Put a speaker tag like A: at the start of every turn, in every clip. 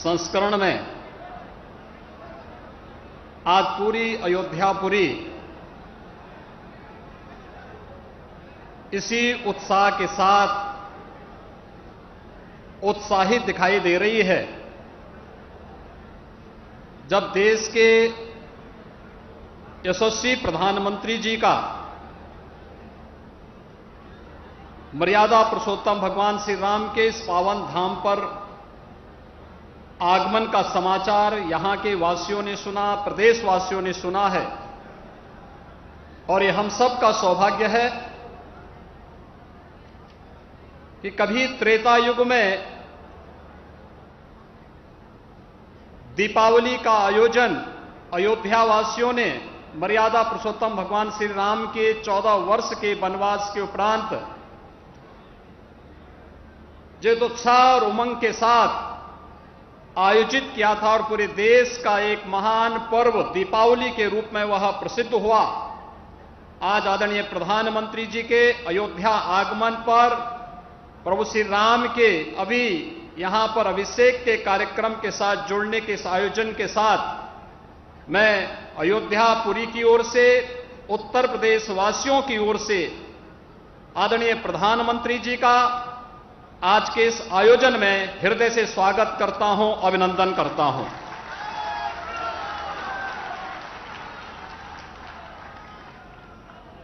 A: संस्करण में आज पूरी अयोध्यापुरी इसी उत्साह के साथ उत्साहित दिखाई दे रही है जब देश के यशस्वी प्रधानमंत्री जी का मर्यादा पुरुषोत्तम भगवान श्री राम के इस पावन धाम पर आगमन का समाचार यहां के वासियों ने सुना, प्रदेशवासियों ने सुना है। और ये हम सब का सौभाग्य है कि कभी त्रेता युग में दीपावली का आयोजन अयोध्या वासियों ने मर्यादा पुरुषोत्तम भगवान श्री राम के 14 वर्ष के वनवास के उपरांत जिस उत्साह और उमंग के साथ आयोजित किया था और पूरे देश का एक महान पर्व दीपावली के रूप में वह प्रसिद्ध हुआ। आज आदरणीय प्रधानमंत्री जी के अयोध्या आगमन पर प्रभु श्री राम के अभी यहां पर अभिषेक के कार्यक्रम के साथ जुड़ने के इस आयोजन के साथ मैं अयोध्यापुरी की ओर से, उत्तर प्रदेश वासियों की ओर से आदरणीय प्रधानमंत्री जी का आज के इस आयोजन में हृदय से स्वागत करता हूं, अभिनंदन करता हूं।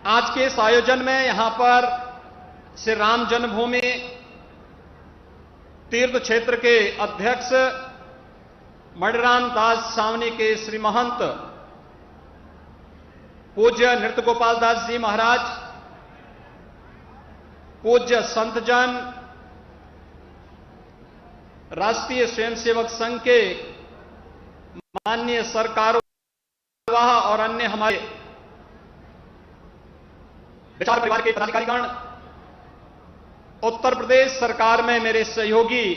A: आज के इस आयोजन में यहां पर श्री राम जन्मभूमि तीर्थ क्षेत्र के अध्यक्ष मणिराम दास सावनी के श्री महंत पूज्य नृत्य गोपाल दास जी महाराज, पूज्य संतजन, राष्ट्रीय स्वयंसेवक संघ के माननीय सरकारवाह और अन्य हमारे विचार परिवार के पदाधिकारीगण, उत्तर प्रदेश सरकार में मेरे सहयोगी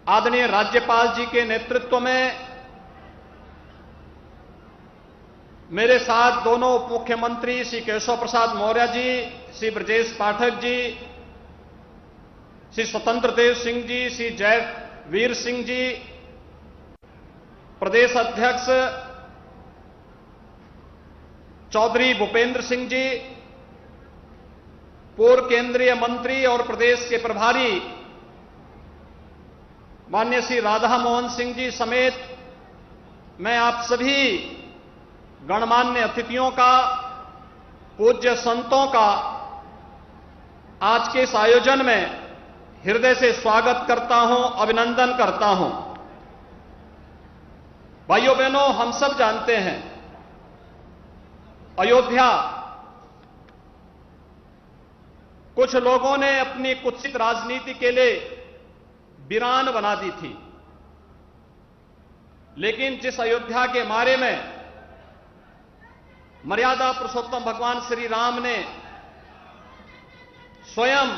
A: आदरणीय राज्यपाल जी के नेतृत्व में मेरे साथ दोनों उप मुख्यमंत्री श्री केशव प्रसाद मौर्य जी, श्री ब्रजेश पाठक जी, श्री स्वतंत्र देव सिंह जी, श्री जयवीर सिंह जी, प्रदेश अध्यक्ष चौधरी भूपेंद्र सिंह जी, पूर्व केंद्रीय मंत्री और प्रदेश के प्रभारी माननीय श्री राधा मोहन सिंह जी समेत मैं आप सभी गणमान्य अतिथियों का, पूज्य संतों का आज के इस आयोजन में हृदय से स्वागत करता हूं, अभिनंदन करता हूं। भाइयों बहनों, हम सब जानते हैं अयोध्या कुछ लोगों ने अपनी कुत्सित राजनीति के लिए वीरान बना दी थी, लेकिन जिस अयोध्या के बारे में मर्यादा पुरुषोत्तम भगवान श्री राम ने स्वयं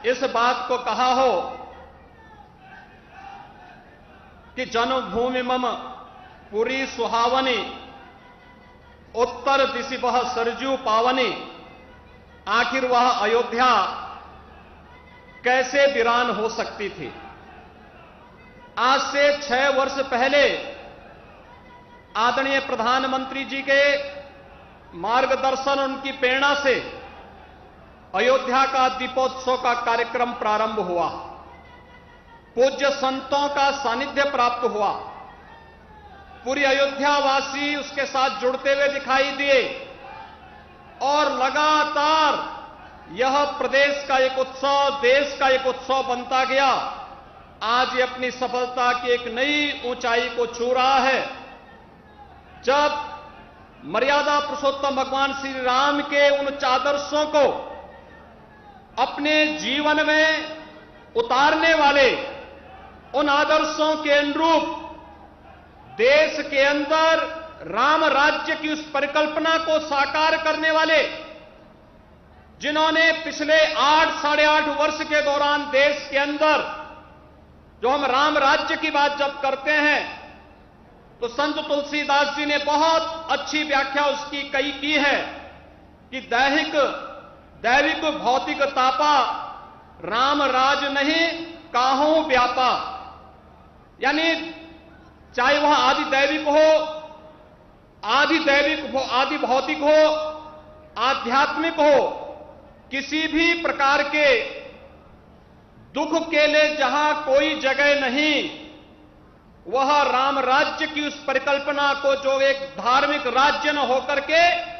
A: इस बात को कहा हो कि जन्मभूमि मम पुरी सुहावनी, उत्तर दिशि बह सरजू पावनी, आखिर वह अयोध्या कैसे वीरान हो सकती थी। आज से 6 वर्ष पहले आदरणीय प्रधानमंत्री जी के मार्गदर्शन, उनकी प्रेरणा से अयोध्या का दीपोत्सव का कार्यक्रम प्रारंभ हुआ, पूज्य संतों का सानिध्य प्राप्त हुआ, पूरी अयोध्यावासी उसके साथ जुड़ते हुए दिखाई दिए और लगातार यह प्रदेश का एक उत्सव, देश का एक उत्सव बनता गया। आज ये अपनी सफलता की एक नई ऊंचाई को छू रहा है जब मर्यादा पुरुषोत्तम भगवान श्री राम के उन आदर्शों को अपने जीवन में उतारने वाले, उन आदर्शों के अनुरूप देश के अंदर राम राज्य की उस परिकल्पना को साकार करने वाले, जिन्होंने पिछले 8-8.5 वर्ष के दौरान देश के अंदर, जो हम राम राज्य की बात जब करते हैं तो संत तुलसीदास जी ने बहुत अच्छी व्याख्या उसकी की है कि दैविक भौतिक तापा राम राज नहीं, काहू व्यापा, यानी चाहे वह आदि दैविक हो, आदि भौतिक हो, आध्यात्मिक हो, किसी भी प्रकार के दुख के लिए जहां कोई जगह नहीं, वह राम राज्य की उस परिकल्पना को, जो एक धार्मिक राज्य न होकर के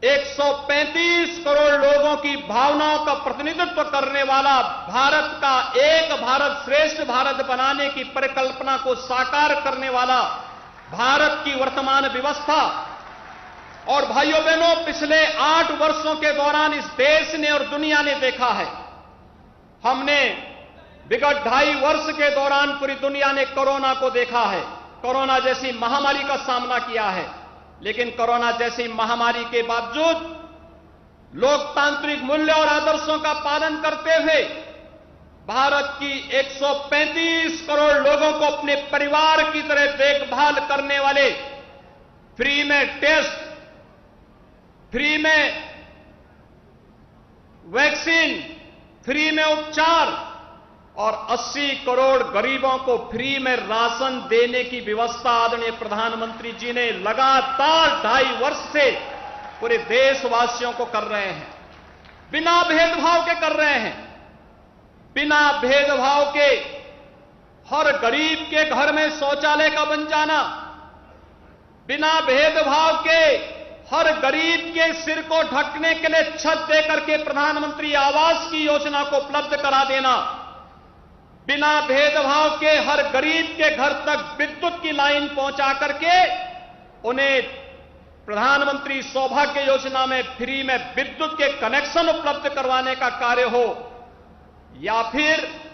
A: 135 करोड़ लोगों की भावनाओं का प्रतिनिधित्व करने वाला भारत का एक भारत श्रेष्ठ भारत बनाने की परिकल्पना को साकार करने वाला भारत की वर्तमान व्यवस्था। और भाइयों बहनों, पिछले 8 वर्षों के दौरान इस देश ने और दुनिया ने देखा है, हमने विगत 2.5 वर्ष के दौरान पूरी दुनिया ने कोरोना को देखा है, कोरोना जैसी महामारी का सामना किया है। लेकिन कोरोना जैसी महामारी के बावजूद लोकतांत्रिक मूल्य और आदर्शों का पालन करते हुए भारत की 135 करोड़ लोगों को अपने परिवार की तरह देखभाल करने वाले, फ्री में टेस्ट, फ्री में वैक्सीन, फ्री में उपचार और 80 करोड़ गरीबों को फ्री में राशन देने की व्यवस्था आदरणीय प्रधानमंत्री जी ने लगातार 2.5 वर्ष से पूरे देशवासियों को कर रहे हैं। बिना भेदभाव के कर रहे हैं, बिना भेदभाव के हर गरीब के घर में शौचालय का बन जाना, बिना भेदभाव के हर गरीब के सिर को ढकने के लिए छत देकर के प्रधानमंत्री आवास की योजना को उपलब्ध करा देना, बिना भेदभाव के हर गरीब के घर तक विद्युत की लाइन पहुंचा करके उन्हें प्रधानमंत्री सौभाग्य योजना में फ्री में विद्युत के कनेक्शन उपलब्ध करवाने का कार्य हो, या फिर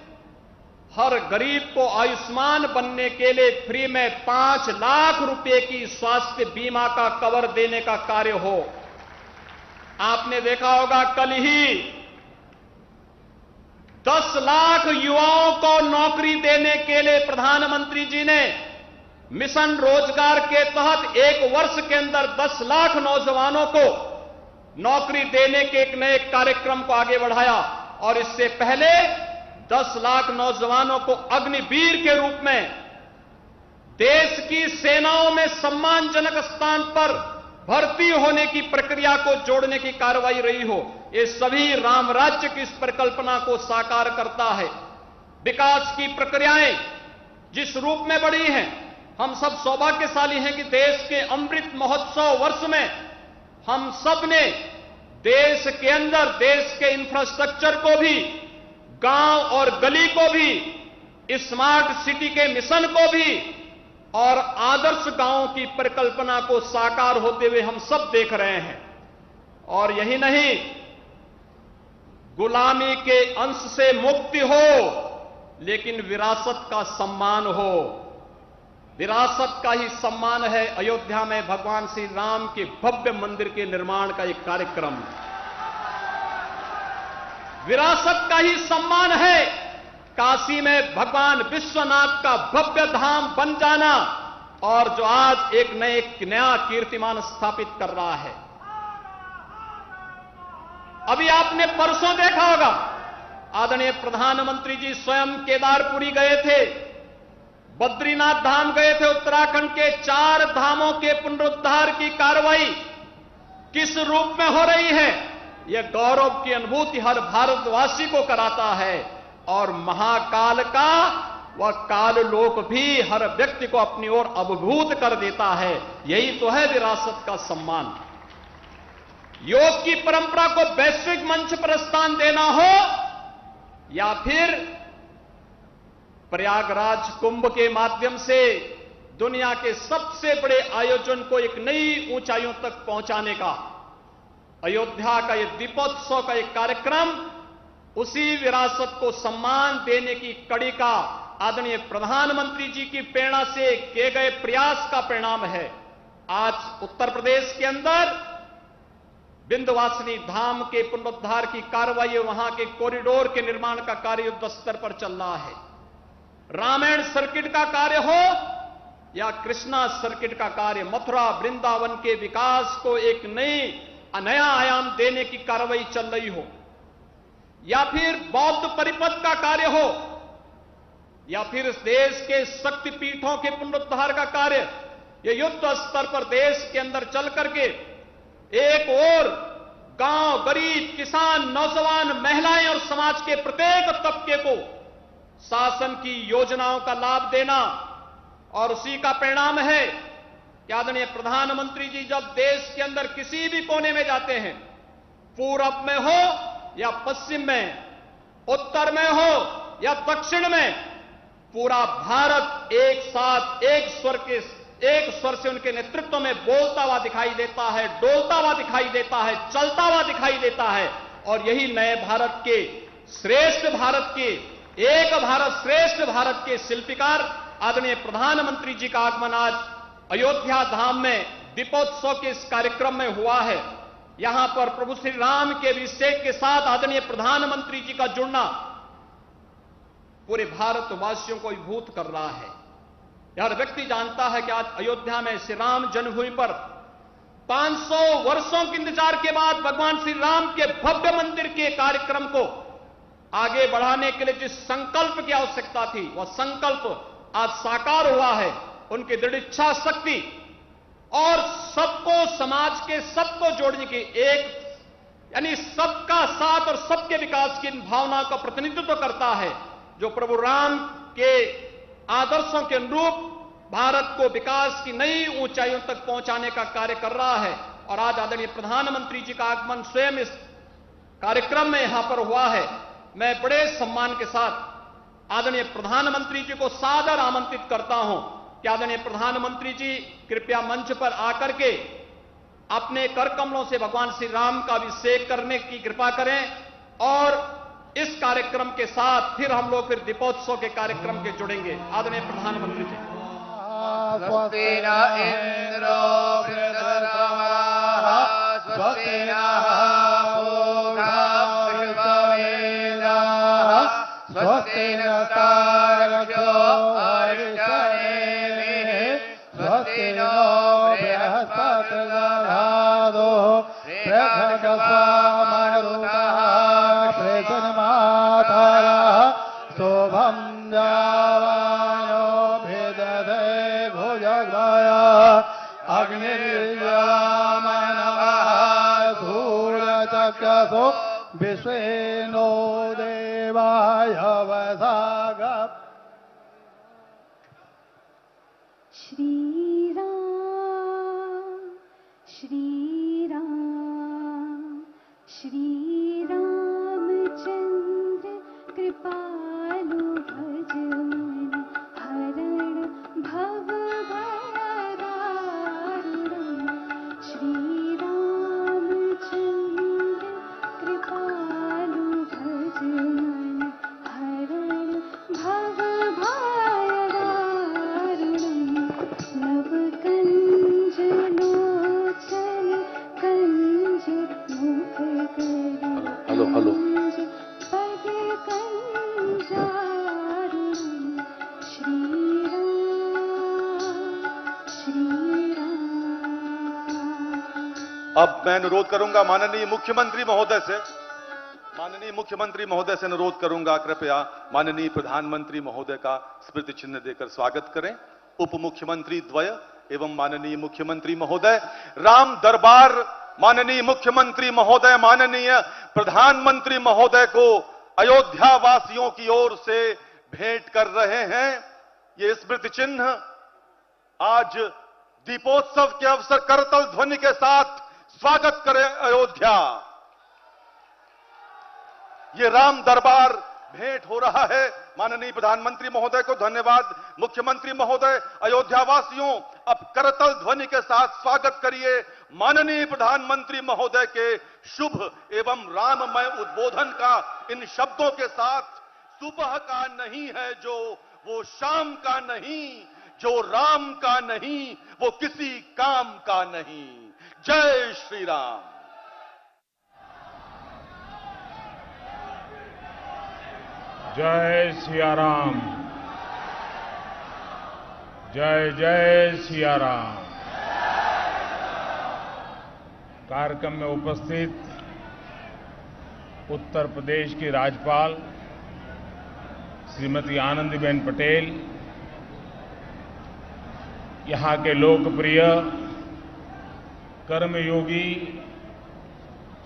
A: हर गरीब को आयुष्मान बनने के लिए फ्री में 5 लाख रुपए की स्वास्थ्य बीमा का कवर देने का कार्य हो। आपने देखा होगा, कल ही 10 लाख युवाओं को नौकरी देने के लिए प्रधानमंत्री जी ने मिशन रोजगार के तहत 1 वर्ष के अंदर 10 लाख नौजवानों को नौकरी देने के एक नए कार्यक्रम को आगे बढ़ाया। और इससे पहले 10 लाख नौजवानों को अग्निवीर के रूप में देश की सेनाओं में सम्मानजनक स्थान पर भर्ती होने की प्रक्रिया को जोड़ने की कार्रवाई रही हो। ये सभी राम राज्य की इस परिकल्पना को साकार करता है। विकास की प्रक्रियाएं जिस रूप में बढ़ी हैं, हम सब सौभाग्यशाली हैं कि देश के अमृत महोत्सव वर्ष में हम सब ने देश के अंदर देश के इंफ्रास्ट्रक्चर को भी, गांव और गली को भी, स्मार्ट सिटी के मिशन को भी और आदर्श गांवों की परिकल्पना को साकार होते हुए हम सब देख रहे हैं। और यही नहीं, गुलामी के अंश से मुक्ति हो लेकिन विरासत का सम्मान हो। विरासत का ही सम्मान है अयोध्या में भगवान श्री राम के भव्य मंदिर के निर्माण का एक कार्यक्रम। विरासत का ही सम्मान है काशी में भगवान विश्वनाथ का भव्य धाम बन जाना, और जो आज एक नया कीर्तिमान स्थापित कर रहा है। अभी आपने परसों देखा होगा, आदरणीय प्रधानमंत्री जी स्वयं केदारपुरी गए थे, बद्रीनाथ धाम गए थे। उत्तराखंड के 4 धामों के पुनरुद्धार की कार्रवाई किस रूप में हो रही है, यह गौरव की अनुभूति हर भारतवासी को कराता है। और महाकाल का वह काल लोक भी हर व्यक्ति को अपनी ओर अभिभूत कर देता है। यही तो है विरासत का सम्मान। योग की परंपरा को वैश्विक मंच पर स्थान देना हो, या फिर प्रयागराज कुंभ के माध्यम से दुनिया के सबसे बड़े आयोजन को एक नई ऊंचाइयों तक पहुंचाने का, अयोध्या का यह दीपोत्सव का एक कार्यक्रम उसी विरासत को सम्मान देने की कड़ी का आदरणीय प्रधानमंत्री जी की प्रेरणा से किए गए प्रयास का परिणाम है। आज उत्तर प्रदेश के अंदर विंध्यवासिनी धाम के पुनरुद्धार की कार्रवाई, वहां के कॉरिडोर के निर्माण का कार्य युद्ध स्तर पर चल रहा है। रामायण सर्किट का कार्य हो या कृष्णा सर्किट का कार्य, मथुरा वृंदावन के विकास को एक नया आयाम देने की कार्रवाई चल रही हो, या फिर बौद्ध परिपथ का कार्य हो, या फिर इस देश के शक्तिपीठों के पुनरुद्धार का कार्य ये युद्ध स्तर पर देश के अंदर चल करके एक और गांव, गरीब, किसान, नौजवान, महिलाएं और समाज के प्रत्येक तबके को शासन की योजनाओं का लाभ देना, और उसी का परिणाम है कि आदरणीय प्रधानमंत्री जी जब देश के अंदर किसी भी कोने में जाते हैं, पूरब में हो या पश्चिम में, उत्तर में हो या दक्षिण में, पूरा भारत एक साथ एक स्वर से उनके नेतृत्व में बोलता हुआ दिखाई देता है, डोलता हुआ दिखाई देता है, चलता हुआ दिखाई देता है। और यही नए भारत के, श्रेष्ठ भारत के, एक भारत श्रेष्ठ भारत के शिल्पकार आदरणीय प्रधानमंत्री जी का आगमन आज अयोध्या धाम में दीपोत्सव के इस कार्यक्रम में हुआ है। यहां पर प्रभु श्री राम के अभिषेक के साथ आदरणीय प्रधानमंत्री जी का जुड़ना पूरे भारतवासियों को विभूत कर रहा है। हर व्यक्ति जानता है कि आज अयोध्या में श्री राम जन्मभूमि पर 500 वर्षों के इंतजार के बाद भगवान श्री राम के भव्य मंदिर के कार्यक्रम को आगे बढ़ाने के लिए जिस संकल्प की आवश्यकता थी, वह संकल्प आज साकार हुआ है। उनकी दृढ़ इच्छा शक्ति और सबको, समाज के सबको जोड़ने की यानी सबका साथ और सबके विकास की इन भावनाओं का प्रतिनिधित्व करता है, जो प्रभु राम के आदर्शों के अनुरूप भारत को विकास की नई ऊंचाइयों तक पहुंचाने का कार्य कर रहा है। और आज आदरणीय प्रधानमंत्री जी का आगमन स्वयं इस कार्यक्रम में यहां पर हुआ है। मैं बड़े सम्मान के साथ आदरणीय प्रधानमंत्री जी को सादर आमंत्रित करता हूं कि आदरणीय प्रधानमंत्री जी कृपया मंच पर आकर के अपने कर कमलों से भगवान श्री राम का अभिषेक करने की कृपा करें। और इस कार्यक्रम के साथ फिर हम लोग दीपोत्सव के कार्यक्रम के जुड़ेंगे। आदरणीय प्रधानमंत्री जी।
B: स्वस्ति न इंद्रो वृद्धतमः स्वस्ति नः पूषा विश्ववेदाः स्वस्ति नस्तार्क्ष्यो अरिष्टनेमिः स्वस्ति नो बृहस्पतिर्दधातु बृहस्पतिर्मरुतः प्रजन्मातरः शोभं जावानो भिदधे भुजगय अग्निर्यामनवः सूर्यचक्षुषो विश्वेनो देवाय वसाग।
C: श्री राम श्री राम श्री रामचंद्र कृपालु भजमन हरण भव भय दारुणम्। श्री रामचंद्र कृपालु भजमन हरण भव भय दारुणम्। नव कंज लोचन कंज मुख कर
B: हेलो
C: पद कंजारुणम्। श्री राम।
B: अब मैं अनुरोध करूंगा माननीय मुख्यमंत्री महोदय से अनुरोध करूंगा कृपया माननीय प्रधानमंत्री महोदय का स्मृति चिन्ह देकर स्वागत करें। उप मुख्यमंत्री द्वय एवं माननीय मुख्यमंत्री महोदय राम दरबार माननीय मुख्यमंत्री महोदय, माननीय प्रधानमंत्री महोदय को अयोध्या वासियों की ओर से भेंट कर रहे हैं। ये स्मृति चिन्ह आज दीपोत्सव के अवसर करतल ध्वनि के साथ स्वागत करें अयोध्या। ये राम दरबार भेंट हो रहा है। माननीय प्रधानमंत्री महोदय को धन्यवाद। मुख्यमंत्री महोदय, अयोध्या वासियों अब करतल ध्वनि के साथ स्वागत करिए माननीय प्रधानमंत्री महोदय के शुभ एवं राममय उद्बोधन का इन शब्दों के साथ। सुबह का नहीं है जो, वो शाम का नहीं, जो राम का नहीं वो किसी काम का नहीं। जय श्री राम।
D: जय सिया राम। जय जय सिया राम। कार्यक्रम में उपस्थित उत्तर प्रदेश की राज्यपाल श्रीमती आनंदीबेन पटेल, यहाँ के लोकप्रिय कर्मयोगी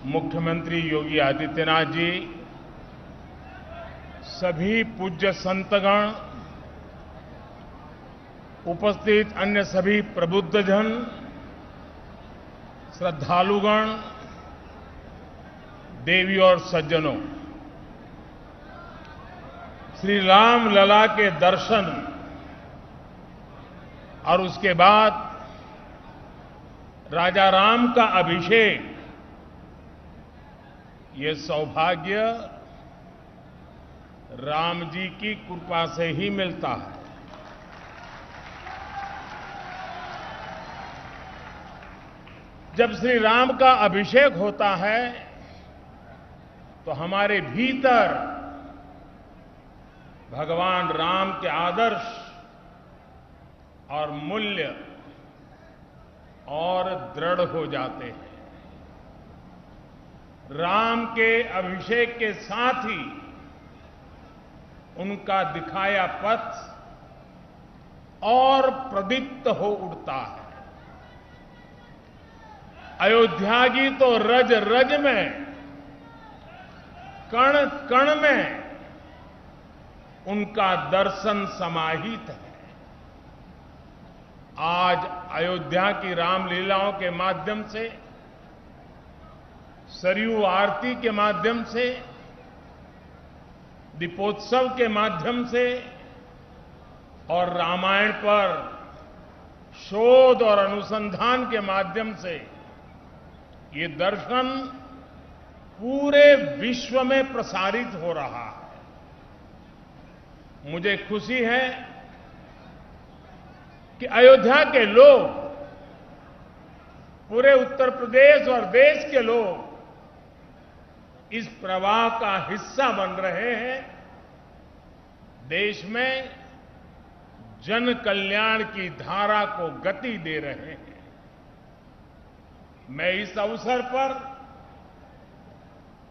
D: मुख्यमंत्री योगी आदित्यनाथ जी, सभी पूज्य संतगण, उपस्थित अन्य सभी प्रबुद्धजन, श्रद्धालुगण, देवी और सज्जनों, श्री राम लला के दर्शन और उसके बाद राजा राम का अभिषेक, ये सौभाग्य राम जी की कृपा से ही मिलता है। जब श्री राम का अभिषेक होता है तो हमारे भीतर भगवान राम के आदर्श और मूल्य और दृढ़ हो जाते हैं। राम के अभिषेक के साथ ही उनका दिखाया पथ और प्रदीप्त हो उठता है। अयोध्या की तो रज रज में, कण कण में उनका दर्शन समाहित है। आज अयोध्या की रामलीलाओं के माध्यम से, सरयू आरती के माध्यम से, दीपोत्सव के माध्यम से और रामायण पर शोध और अनुसंधान के माध्यम से ये दर्शन पूरे विश्व में प्रसारित हो रहा है। मुझे खुशी है कि अयोध्या के लोग, पूरे उत्तर प्रदेश और देश के लोग इस प्रवाह का हिस्सा बन रहे हैं। देश में जन कल्याण की धारा को गति दे रहे हैं। मैं इस अवसर पर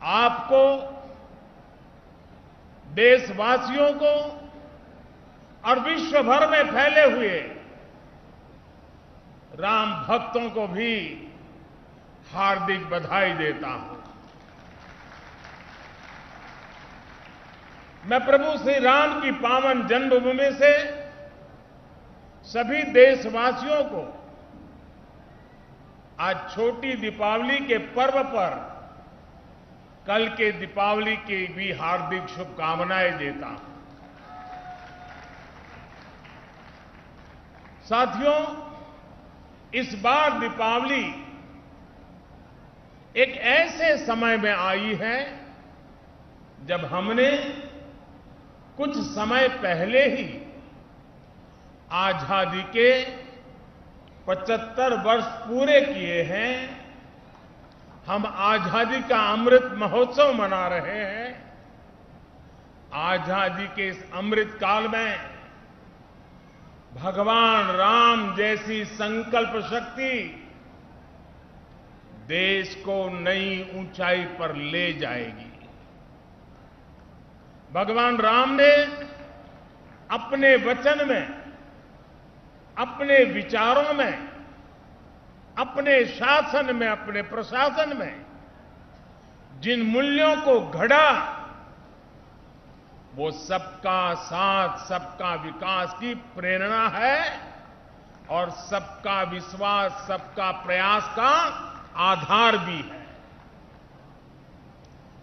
D: आपको, देशवासियों को और विश्व भर में फैले हुए राम भक्तों को भी हार्दिक बधाई देता हूं। मैं प्रभु श्री राम की पावन जन्मभूमि से सभी देशवासियों को आज छोटी दीपावली के पर्व पर कल के दीपावली की भी हार्दिक शुभकामनाएं देता हूं। साथियों, इस बार दीपावली एक ऐसे समय में आई है जब हमने कुछ समय पहले ही आजादी के 75 वर्ष पूरे किए हैं। हम आजादी का अमृत महोत्सव मना रहे हैं। आजादी के इस अमृत काल में भगवान राम जैसी संकल्प शक्ति देश को नई ऊंचाई पर ले जाएगी। भगवान राम ने अपने वचन में, अपने विचारों में, अपने शासन में, अपने प्रशासन में जिन मूल्यों को घड़ा, वो सबका साथ, सबका विकास की प्रेरणा है और सबका विश्वास, सबका प्रयास का आधार भी है।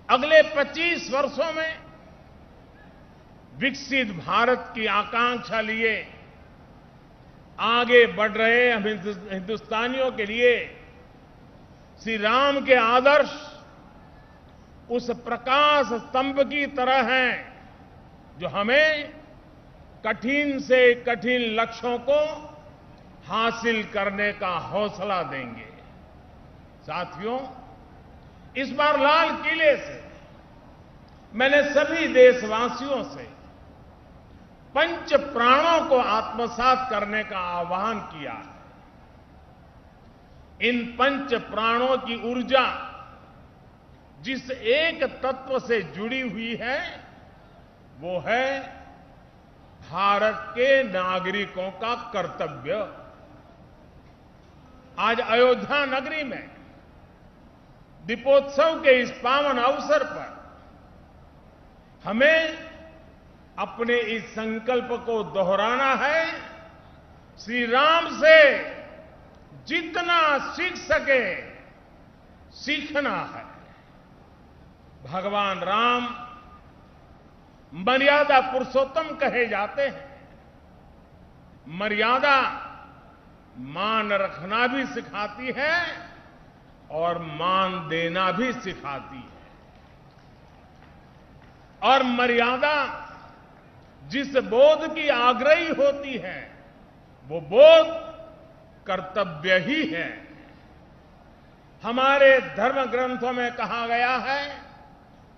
D: अगले 25 वर्षों में विकसित भारत की आकांक्षा लिए आगे बढ़ रहे हम हिंदुस्तानियों के लिए श्री राम के आदर्श उस प्रकाश स्तंभ की तरह हैं जो हमें कठिन से कठिन लक्ष्यों को हासिल करने का हौसला देंगे। साथियों, इस बार लाल किले से मैंने सभी देशवासियों से पंच प्राणों को आत्मसात करने का आह्वान किया है। इन पंच प्राणों की ऊर्जा जिस एक तत्व से जुड़ी हुई है वो है भारत के नागरिकों का कर्तव्य। आज अयोध्या नगरी में दीपोत्सव के इस पावन अवसर पर हमें अपने इस संकल्प को दोहराना है, श्री राम से जितना सीख सके सीखना है। भगवान राम मर्यादा पुरुषोत्तम कहे जाते हैं। मर्यादा मान रखना भी सिखाती है और मान देना भी सिखाती है। और मर्यादा जिस बोध की आग्रही होती है वो बोध कर्तव्य ही है। हमारे धर्म ग्रंथों में कहा गया है,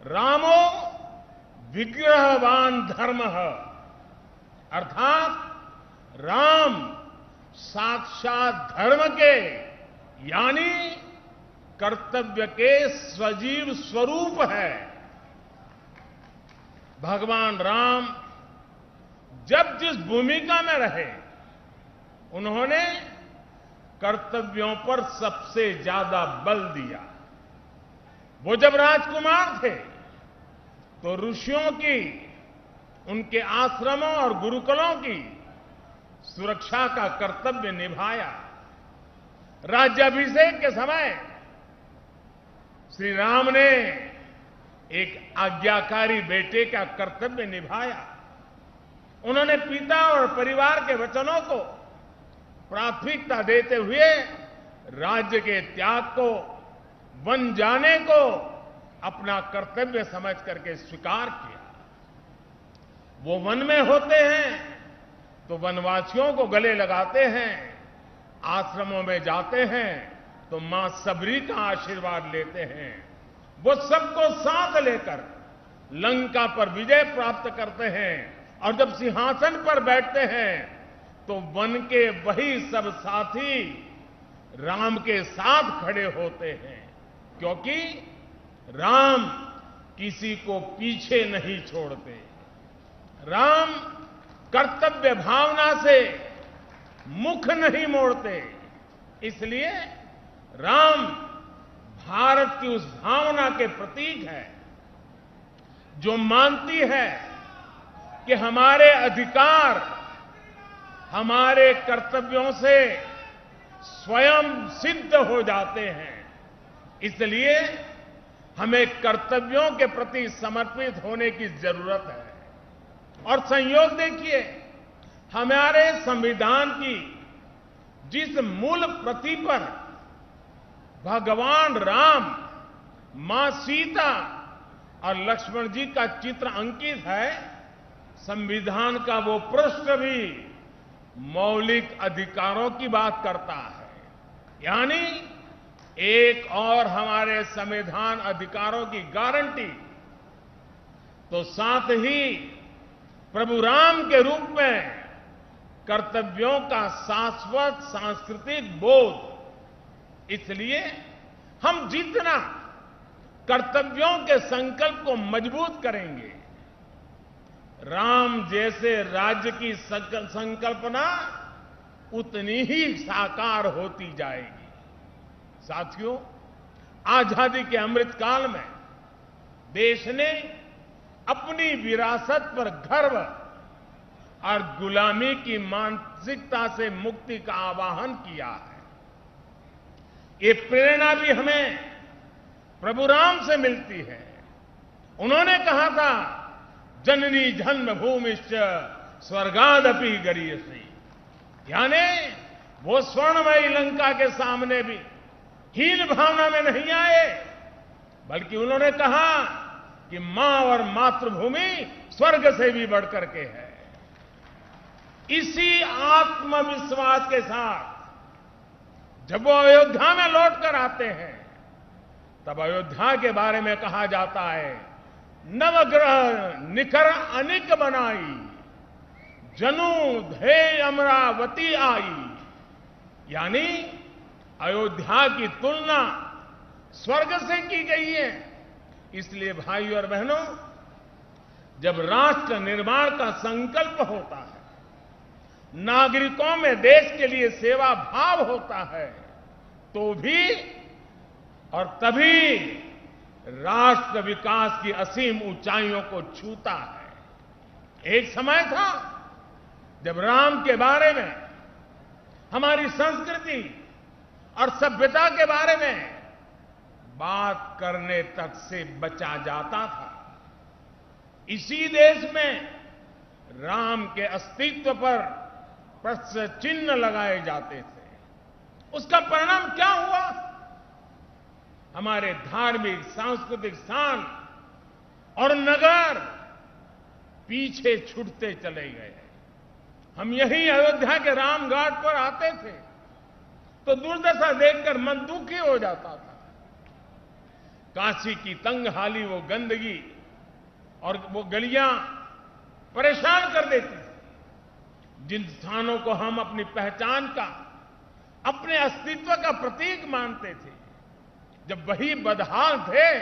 D: रामो विग्रहवान धर्मः, अर्थात राम साक्षात धर्म के यानी कर्तव्य के सजीव स्वरूप है। भगवान राम जब जिस भूमिका में रहे उन्होंने कर्तव्यों पर सबसे ज्यादा बल दिया। वो जब राजकुमार थे तो ऋषियों की, उनके आश्रमों और गुरुकुलों की सुरक्षा का कर्तव्य निभाया। राज्याभिषेक के समय श्री राम ने एक आज्ञाकारी बेटे का कर्तव्य निभाया। उन्होंने पिता और परिवार के वचनों को प्राथमिकता देते हुए राज्य के त्याग को, वन जाने को अपना कर्तव्य समझ करके स्वीकार किया। वो वन में होते हैं तो वनवासियों को गले लगाते हैं, आश्रमों में जाते हैं तो मां सबरी का आशीर्वाद लेते हैं। वो सबको साथ लेकर लंका पर विजय प्राप्त करते हैं और जब सिंहासन पर बैठते हैं तो वन के वही सब साथी राम के साथ खड़े होते हैं, क्योंकि राम किसी को पीछे नहीं छोड़ते। राम कर्तव्य भावना से मुख नहीं मोड़ते। इसलिए राम भारत की उस भावना के प्रतीक है जो मानती है कि हमारे अधिकार हमारे कर्तव्यों से स्वयं सिद्ध हो जाते हैं। इसलिए हमें कर्तव्यों के प्रति समर्पित होने की जरूरत है। और संयोग देखिए, हमारे संविधान की जिस मूल प्रति पर भगवान राम, मां सीता और लक्ष्मण जी का चित्र अंकित है, संविधान का वो पृष्ठ भी मौलिक अधिकारों की बात करता है। यानी एक और हमारे संविधान अधिकारों की गारंटी, तो साथ ही प्रभु राम के रूप में कर्तव्यों का शाश्वत सांस्कृतिक बोध। इसलिए हम जितना कर्तव्यों के संकल्प को मजबूत करेंगे, राम जैसे राज्य की संकल्पना उतनी ही साकार होती जाएगी। साथियों, आजादी के अमृत काल में देश ने अपनी विरासत पर गर्व और गुलामी की मानसिकता से मुक्ति का आवाहन किया है। ये प्रेरणा भी हमें प्रभु राम से मिलती है। उन्होंने कहा था, जननी जन्मभूमिश्च स्वर्गादपि गरीयसी, यानी वो स्वर्णमयी लंका के सामने भी हीन भावना में नहीं आए, बल्कि उन्होंने कहा कि मां और मातृभूमि स्वर्ग से भी बढ़कर के है। इसी आत्मविश्वास के साथ जब वो अयोध्या में लौट कर आते हैं, तब अयोध्या के बारे में कहा जाता है, नवग्रह निखर अनिक बनाई, जनु धे अमरावती आई। यानी अयोध्या की तुलना स्वर्ग से की गई है। इसलिए भाइयों और बहनों, जब राष्ट्र निर्माण का संकल्प होता है, नागरिकों में देश के लिए सेवा भाव होता है, तो भी और तभी राष्ट्र विकास की असीम ऊंचाइयों को छूता है। एक समय था जब राम के बारे में, हमारी संस्कृति और सभ्यता के बारे में बात करने तक से बचा जाता था। इसी देश में राम के अस्तित्व पर प्रश्न चिन्ह लगाए जाते थे। उसका परिणाम क्या हुआ? हमारे धार्मिक सांस्कृतिक स्थान और नगर पीछे छूटते चले गए। हम यही अयोध्या के रामघाट पर आते थे तो दुर्दशा देखकर मन दुखी हो जाता था। काशी की तंगहाली, वो गंदगी और वो गलियां परेशान कर देती थी। जिन स्थानों को हम अपनी पहचान का, अपने अस्तित्व का प्रतीक मानते थे, जब वही बदहाल थे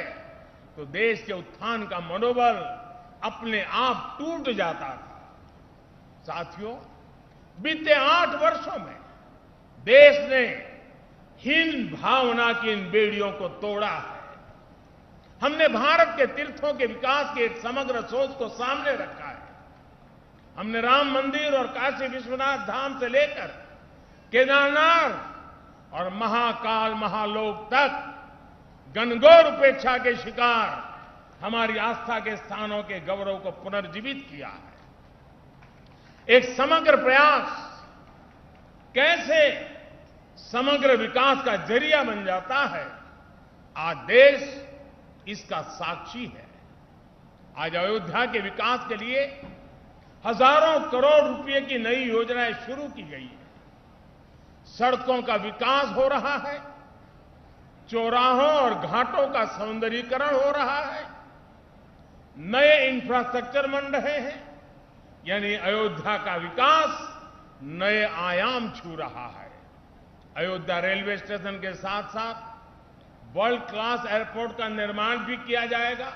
D: तो देश के उत्थान का मनोबल अपने आप टूट जाता था। साथियों, बीते 8 वर्षों में देश ने हीन भावना की इन बेड़ियों को तोड़ा है। हमने भारत के तीर्थों के विकास की एक समग्र सोच को सामने रखा है। हमने राम मंदिर और काशी विश्वनाथ धाम से लेकर केदारनाथ और महाकाल महालोक तक घनघोर उपेक्षा के शिकार हमारी आस्था के स्थानों के गौरव को पुनर्जीवित किया है। एक समग्र प्रयास कैसे समग्र विकास का जरिया बन जाता है, आज देश इसका साक्षी है। आज अयोध्या के विकास के लिए हजारों करोड़ रुपए की नई योजनाएं शुरू की गई है। सड़कों का विकास हो रहा है, चौराहों और घाटों का सौंदर्यीकरण हो रहा है, नए इंफ्रास्ट्रक्चर बन रहे हैं, यानी अयोध्या का विकास नए आयाम छू रहा है। अयोध्या रेलवे स्टेशन के साथ साथ वर्ल्ड क्लास एयरपोर्ट का निर्माण भी किया जाएगा,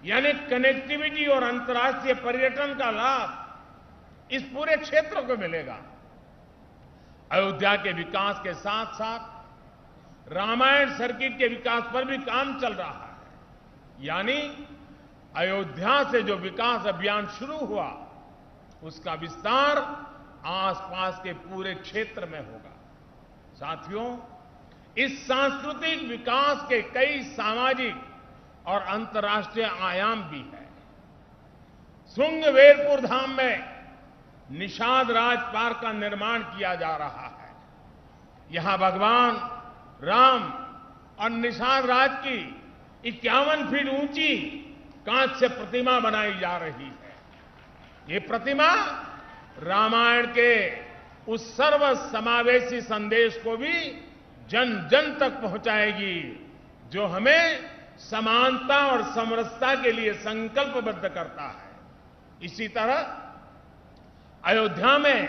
D: यानी कनेक्टिविटी और अंतर्राष्ट्रीय पर्यटन का लाभ इस पूरे क्षेत्र को मिलेगा। अयोध्या के विकास के साथ साथ रामायण सर्किट के विकास पर भी काम चल रहा है, यानी अयोध्या से जो विकास अभियान शुरू हुआ उसका विस्तार आसपास के पूरे क्षेत्र में होगा। साथियों, इस सांस्कृतिक विकास के कई सामाजिक और अंतर्राष्ट्रीय आयाम भी हैं। श्रृंगवेरपुर धाम में निषाद राज पार्क का निर्माण किया जा रहा है। यहां भगवान राम और निषाद राज की 51 फीट ऊंची कांच से प्रतिमा बनाई जा रही है। ये प्रतिमा रामायण के उस सर्व समावेशी संदेश को भी जन जन तक पहुंचाएगी जो हमें समानता और समरसता के लिए संकल्पबद्ध करता है। इसी तरह अयोध्या में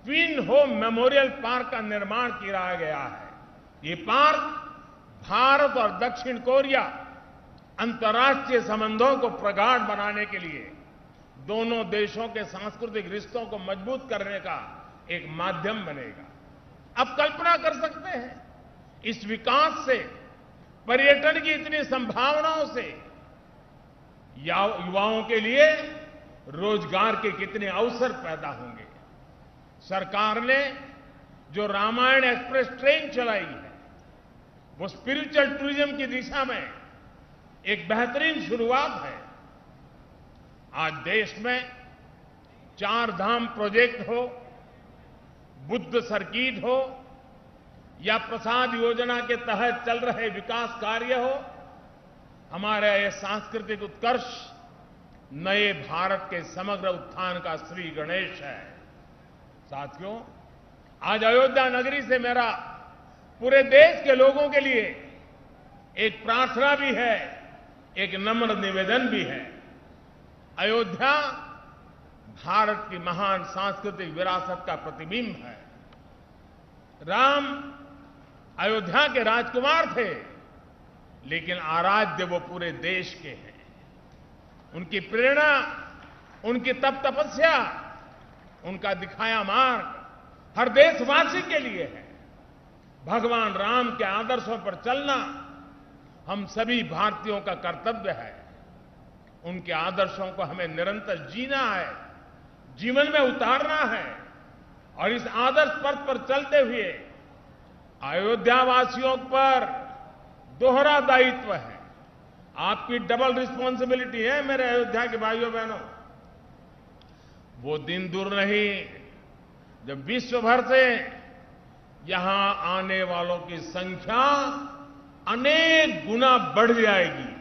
D: ट्विन होम मेमोरियल पार्क का निर्माण किया गया है। ये पार्क भारत और दक्षिण कोरिया अंतर्राष्ट्रीय संबंधों को प्रगाढ़ बनाने के लिए दोनों देशों के सांस्कृतिक रिश्तों को मजबूत करने का एक माध्यम बनेगा। अब कल्पना कर सकते हैं, इस विकास से, पर्यटन की इतनी संभावनाओं से युवाओं के लिए रोजगार के कितने अवसर पैदा होंगे। सरकार ने जो रामायण एक्सप्रेस ट्रेन चलाई है, वो स्पिरिचुअल टूरिज्म की दिशा में एक बेहतरीन शुरुआत है। आज देश में 4 धाम प्रोजेक्ट हो, बुद्ध सर्किट हो या प्रसाद योजना के तहत चल रहे विकास कार्य हो, हमारा यह सांस्कृतिक उत्कर्ष नए भारत के समग्र उत्थान का श्री गणेश है। साथियों, आज अयोध्या नगरी से मेरा पूरे देश के लोगों के लिए एक प्रार्थना भी है, एक नम्र निवेदन भी है। अयोध्या भारत की महान सांस्कृतिक विरासत का प्रतिबिंब है। राम अयोध्या के राजकुमार थे, लेकिन आराध्य वो पूरे देश के हैं। उनकी प्रेरणा, उनकी तपस्या, उनका दिखाया मार्ग हर देशवासी के लिए है। भगवान राम के आदर्शों पर चलना हम सभी भारतीयों का कर्तव्य है। उनके आदर्शों को हमें निरंतर जीना है, जीवन में उतारना है और इस आदर्श पथ पर चलते हुए अयोध्या वासियों पर दोहरा दायित्व है। आपकी डबल रिस्पॉन्सिबिलिटी है मेरे अयोध्या के भाइयों बहनों। वो दिन दूर नहीं जब विश्व भर से यहां आने वालों की संख्या अनेक गुना बढ़ जाएगी।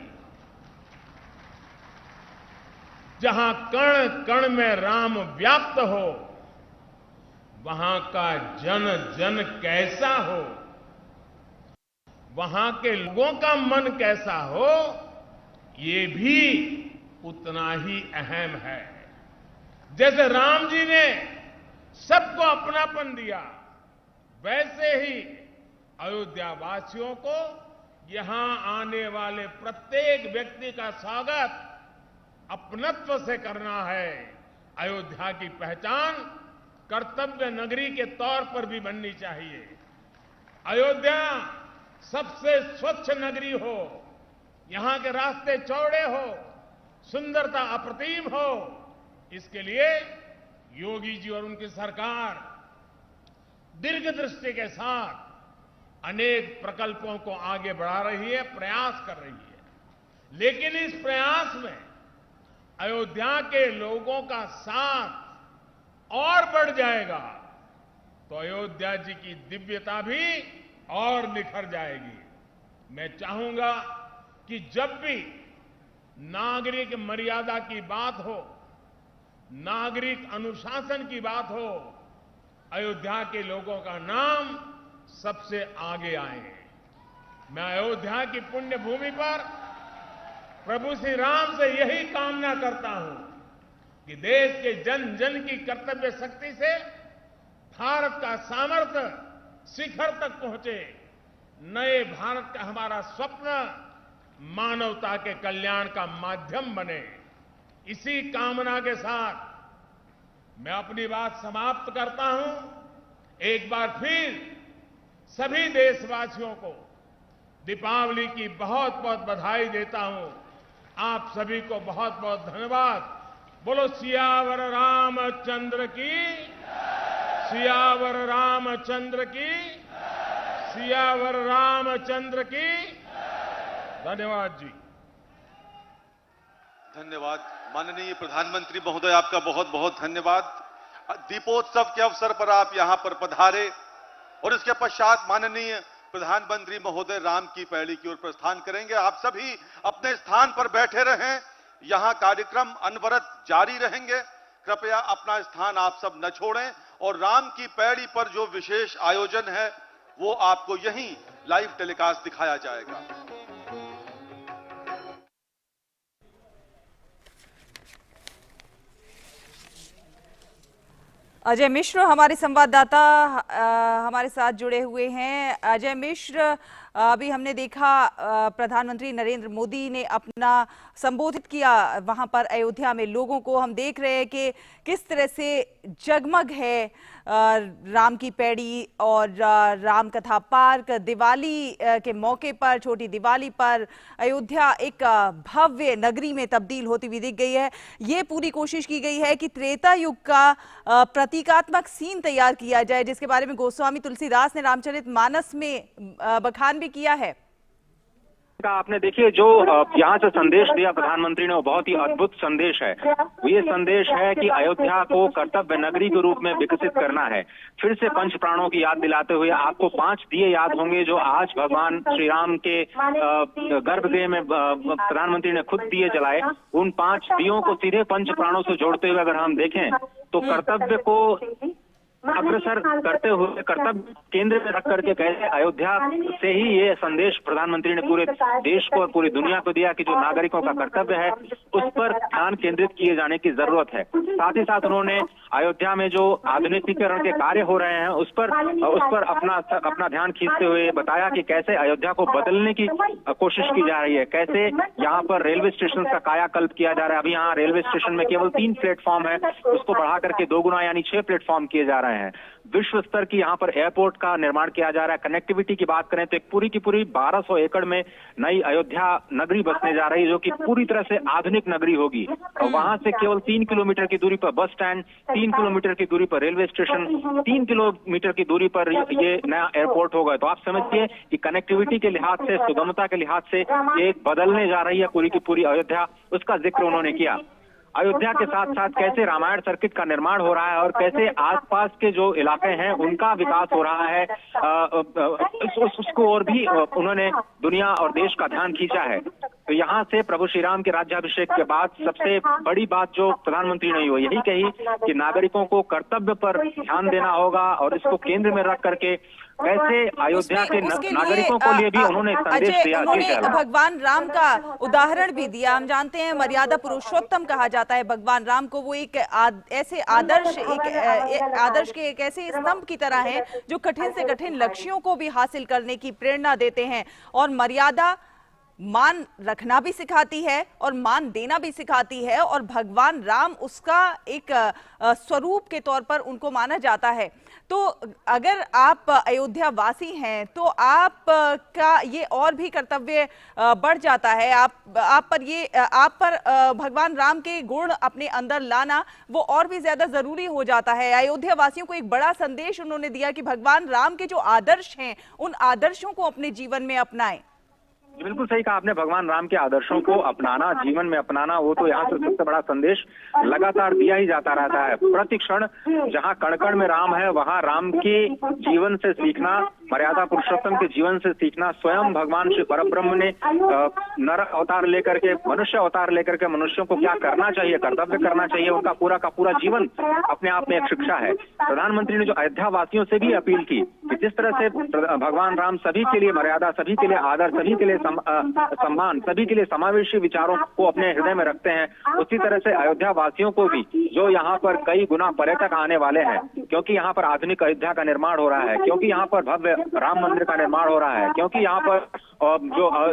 D: जहां कण कण में राम व्याप्त हो, वहां का जन जन कैसा हो, वहां के लोगों का मन कैसा हो, ये भी उतना ही अहम है। जैसे राम जी ने सबको अपनापन दिया, वैसे ही अयोध्या वासियों को यहां आने वाले प्रत्येक व्यक्ति का स्वागत अपनत्व से करना है। अयोध्या की पहचान कर्तव्य नगरी के तौर पर भी बननी चाहिए। अयोध्या सबसे स्वच्छ नगरी हो, यहां के रास्ते चौड़े हो, सुंदरता अप्रतिम हो, इसके लिए योगी जी और उनकी सरकार दीर्घ दृष्टि के साथ अनेक प्रकल्पों को आगे बढ़ा रही है, प्रयास कर रही है। लेकिन इस प्रयास में अयोध्या के लोगों का साथ और बढ़ जाएगा तो अयोध्या जी की दिव्यता भी और निखर जाएगी। मैं चाहूंगा कि जब भी नागरिक मर्यादा की बात हो, नागरिक अनुशासन की बात हो, अयोध्या के लोगों का नाम सबसे आगे आए। मैं अयोध्या की पुण्य भूमि पर प्रभु श्री राम से यही कामना करता हूं कि देश के जन जन की कर्तव्य शक्ति से भारत का सामर्थ्य शिखर तक पहुंचे। नए भारत का हमारा स्वप्न मानवता के कल्याण का माध्यम बने। इसी कामना के साथ मैं अपनी बात समाप्त करता हूं। एक बार फिर सभी देशवासियों को दीपावली की बहुत बहुत बधाई देता हूं। आप सभी को बहुत बहुत धन्यवाद। बोलो सियावर रामचंद्र की, सियावर रामचंद्र की, सियावर रामचंद्र की। धन्यवाद जी।
B: धन्यवाद माननीय प्रधानमंत्री महोदय, आपका बहुत बहुत धन्यवाद। दीपोत्सव के अवसर पर आप यहां पर पधारे और इसके पश्चात माननीय प्रधानमंत्री महोदय राम की पैड़ी की ओर प्रस्थान करेंगे। आप सभी अपने स्थान पर बैठे रहें, यहां कार्यक्रम अनवरत जारी रहेंगे। कृपया अपना स्थान आप सब न छोड़ें और राम की पैड़ी पर जो विशेष आयोजन है वो आपको यहीं लाइव टेलीकास्ट दिखाया जाएगा।
E: अजय मिश्र हमारे संवाददाता हमारे साथ जुड़े हुए हैं। अजय मिश्र, अभी हमने देखा प्रधानमंत्री नरेंद्र मोदी ने अपना संबोधित किया वहां पर अयोध्या में लोगों को। हम देख रहे हैं कि किस तरह से जगमग है राम की पैड़ी और राम कथा पार्क। दिवाली के मौके पर, छोटी दिवाली पर अयोध्या एक भव्य नगरी में तब्दील होती हुई दिख गई है। ये पूरी कोशिश की गई है कि त्रेता युग का प्रतीकात्मक सीन तैयार किया जाए, जिसके बारे में गोस्वामी तुलसीदास ने रामचरितमानस में बखान भी किया है।
F: आपने देखिए जो यहाँ से संदेश दिया प्रधानमंत्री ने, वो बहुत ही अद्भुत संदेश है। ये संदेश है कि अयोध्या को कर्तव्य नगरी के रूप में विकसित करना है। फिर से पंच प्राणों की याद दिलाते हुए आपको 5 दिए याद होंगे जो आज भगवान श्री राम के गर्भगृह में प्रधानमंत्री ने खुद दिए जलाए। उन 5 दियों को सीधे पंच प्राणों से जोड़ते हुए अगर हम देखें तो कर्तव्य को अग्रसर करते हुए, कर्तव्य केंद्र में रख करके कैसे अयोध्या से ही ये संदेश प्रधानमंत्री ने पूरे देश को और पूरी दुनिया को दिया कि जो नागरिकों का कर्तव्य है उस पर ध्यान केंद्रित किए जाने की जरूरत है। साथ ही साथ उन्होंने अयोध्या में जो आधुनिकीकरण के कार्य हो रहे हैं उस पर अपना ध्यान खींचते हुए बताया कि कैसे अयोध्या को बदलने की कोशिश की जा रही है, कैसे यहाँ पर रेलवे स्टेशन का कायाकल्प किया जा रहा है। अभी यहाँ रेलवे स्टेशन में केवल 3 प्लेटफॉर्म है, उसको बढ़ा करके 2 गुना यानी 6 प्लेटफॉर्म किए जा रहे हैं। विश्व स्तर की यहाँ पर एयरपोर्ट का निर्माण किया जा रहा है। कनेक्टिविटी की बात करें तो एक पूरी की पूरी 1200 एकड़ में नई अयोध्या नगरी बसने जा रही है, जो कि पूरी तरह से आधुनिक नगरी होगी। और वहां से केवल 3 किलोमीटर की दूरी पर बस स्टैंड, 3 किलोमीटर की दूरी पर रेलवे स्टेशन, 3 किलोमीटर की दूरी पर ये नया एयरपोर्ट होगा। तो आप समझिए कि कनेक्टिविटी के लिहाज से, सुगमता के लिहाज से ये बदलने जा रही है पूरी की पूरी अयोध्या, उसका जिक्र उन्होंने किया। अयोध्या के साथ साथ कैसे रामायण सर्किट का निर्माण हो रहा है और कैसे आसपास के जो इलाके हैं उनका विकास हो रहा है, उसको और भी उन्होंने दुनिया और देश का ध्यान खींचा है। तो यहाँ से प्रभु श्री राम के राज्याभिषेक के बाद सबसे बड़ी बात जो प्रधानमंत्री ने वो यही कही कि नागरिकों को कर्तव्य पर ध्यान देना होगा और इसको केंद्र में रख करके कैसे अयोध्या के नागरिकों को लिए भी उन्होंने संदेश दिया।
E: उन्होंने भगवान राम का उदाहरण भी दिया। हम जानते हैं मर्यादा पुरुषोत्तम कहा जाता है भगवान राम को। वो एक ऐसे आदर्श के एक ऐसे स्तंभ की तरह है जो कठिन से कठिन लक्ष्यों को भी हासिल करने की प्रेरणा देते हैं। और मर्यादा मान रखना भी सिखाती है और मान देना भी सिखाती है, और भगवान राम उसका एक स्वरूप के तौर पर उनको माना जाता है। तो अगर आप अयोध्या वासी हैं तो आप का ये और भी कर्तव्य बढ़ जाता है। आप पर भगवान राम के गुण अपने अंदर लाना वो और भी ज्यादा जरूरी हो जाता है। अयोध्या वासियों को एक बड़ा संदेश उन्होंने दिया कि भगवान राम के जो आदर्श हैं उन आदर्शों को अपने जीवन में अपनाएं।
F: बिल्कुल सही कहा आपने, भगवान राम के आदर्शों को अपनाना, जीवन में अपनाना, वो तो यहाँ से सबसे बड़ा संदेश लगातार दिया ही जाता रहता है। प्रति क्षण जहाँ कण कण में राम है वहाँ राम के जीवन से सीखना, मर्यादा पुरुषोत्तम के जीवन से सीखना। स्वयं भगवान श्री परब्रह्म ने नर अवतार लेकर के, मनुष्य अवतार लेकर के मनुष्यों को क्या करना चाहिए, कर्तव्य करना चाहिए, उनका पूरा का पूरा जीवन अपने आप में एक शिक्षा है। प्रधानमंत्री ने जो अयोध्या वासियों से भी अपील की कि जिस तरह से भगवान राम सभी के लिए मर्यादा, सभी के लिए आदर, सभी के लिए सम्मान, सभी के लिए समावेशी विचारों को अपने हृदय में रखते हैं, उसी तरह से अयोध्या वासियों को भी, जो यहाँ पर कई गुना पर्यटक आने वाले हैं, क्योंकि यहाँ पर आधुनिक अयोध्या का निर्माण हो रहा है, क्योंकि यहाँ पर भव्य राम मंदिर का निर्माण हो रहा है, क्योंकि यहाँ पर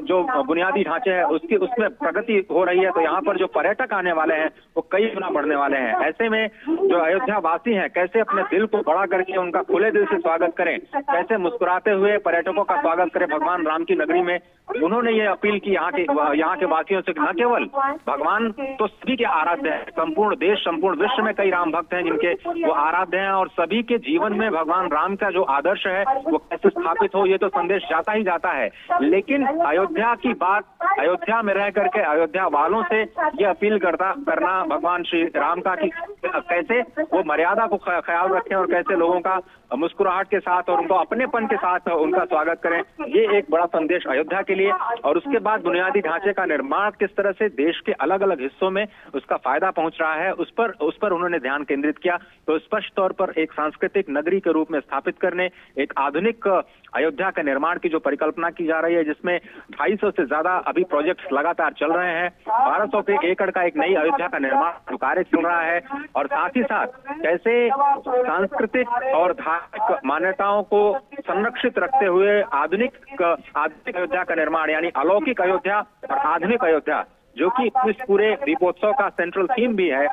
F: जो बुनियादी ढांचे हैं उसमें प्रगति हो रही है, तो यहाँ पर जो पर्यटक आने वाले हैं वो कई गुना बढ़ने वाले हैं। ऐसे में जो अयोध्या वासी हैं कैसे अपने दिल को बड़ा करके उनका खुले दिल से स्वागत करें, कैसे मुस्कुराते हुए पर्यटकों का स्वागत करें भगवान राम की नगरी में। उन्होंने ये अपील की यहाँ के वासियों से, न केवल भगवान तो सभी के आराध्य हैं, संपूर्ण देश, संपूर्ण विश्व में कई राम भक्त हैं जिनके वो आराध्य हैं, और सभी के जीवन में भगवान राम का जो आदर्श है वो कैसे स्थापित हो, ये तो संदेश जाता ही जाता है। लेकिन अयोध्या की बात, अयोध्या में रह करके अयोध्या वालों से ये अपील करना भगवान श्री राम का कि कैसे वो मर्यादा को ख्याल रखें और कैसे लोगों का मुस्कुराहट के साथ और उनको अपनेपन के साथ उनका स्वागत करें, ये एक बड़ा संदेश अयोध्या के लिए। और उसके बाद बुनियादी ढांचे का निर्माण किस तरह से देश के अलग अलग हिस्सों में उसका फायदा पहुंच रहा है, उस पर उन्होंने ध्यान केंद्रित किया। तो स्पष्ट तौर पर एक सांस्कृतिक नगरी के रूप में स्थापित करने, एक आधुनिक अयोध्या के निर्माण की जो परिकल्पना की जा रही है, जिसमें 250 से ज्यादा अभी प्रोजेक्ट्स लगातार चल रहे हैं, 1200 एकड़ का एक नई अयोध्या का निर्माण कार्य चल रहा है, और साथ ही साथ कैसे सांस्कृतिक और धार्मिक मान्यताओं को संरक्षित रखते हुए आधुनिक अयोध्या का निर्माण, यानी अलौकिक अयोध्या और आधुनिक अयोध्या, जो कि इस पूरे दीपोत्सव का सेंट्रल थीम भी है,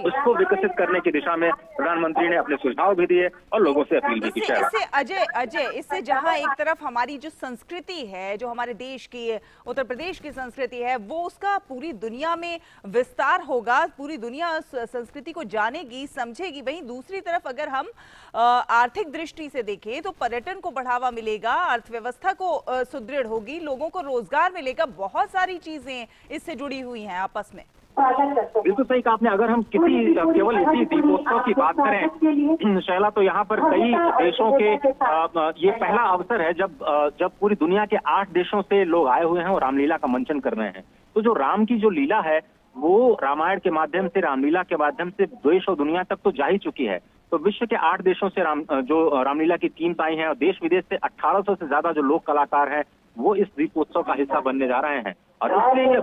F: उसको विकसित करने की दिशा में प्रधानमंत्री ने अपने सुझाव भी दिए और लोगों से अपील भी की।
E: इससे अजय जहां एक तरफ हमारी जो संस्कृति है, जो हमारे देश की, उत्तर प्रदेश की संस्कृति है, वो उसका पूरी दुनिया में विस्तार होगा, पूरी दुनिया उस संस्कृति को जानेगी, समझेगी। वहीं दूसरी तरफ अगर हम आर्थिक दृष्टि से देखें तो पर्यटन को बढ़ावा मिलेगा, अर्थव्यवस्था को सुदृढ़ होगी, लोगों को रोजगार मिलेगा, बहुत सारी चीजें इससे जुड़ी हुई हैं आपस में।
F: बिल्कुल सही कहा आपने। अगर हम केवल इसी दीपोत्सव की बात करें शैला, तो यहाँ पर कई देशों के ये पहला अवसर है जब पूरी दुनिया के 8 देशों से लोग आए हुए हैं और रामलीला का मंचन कर रहे हैं। तो जो राम की जो लीला है वो रामायण के माध्यम से, रामलीला के माध्यम से देश और दुनिया तक तो जा ही चुकी है। तो विश्व के 8 देशों से रामलीला की टीम्स आई हैं और देश विदेश से 1800 से ज्यादा जो लोक कलाकार हैं वो इस दीपोत्सव का हिस्सा बनने जा रहे हैं। और इसलिए ये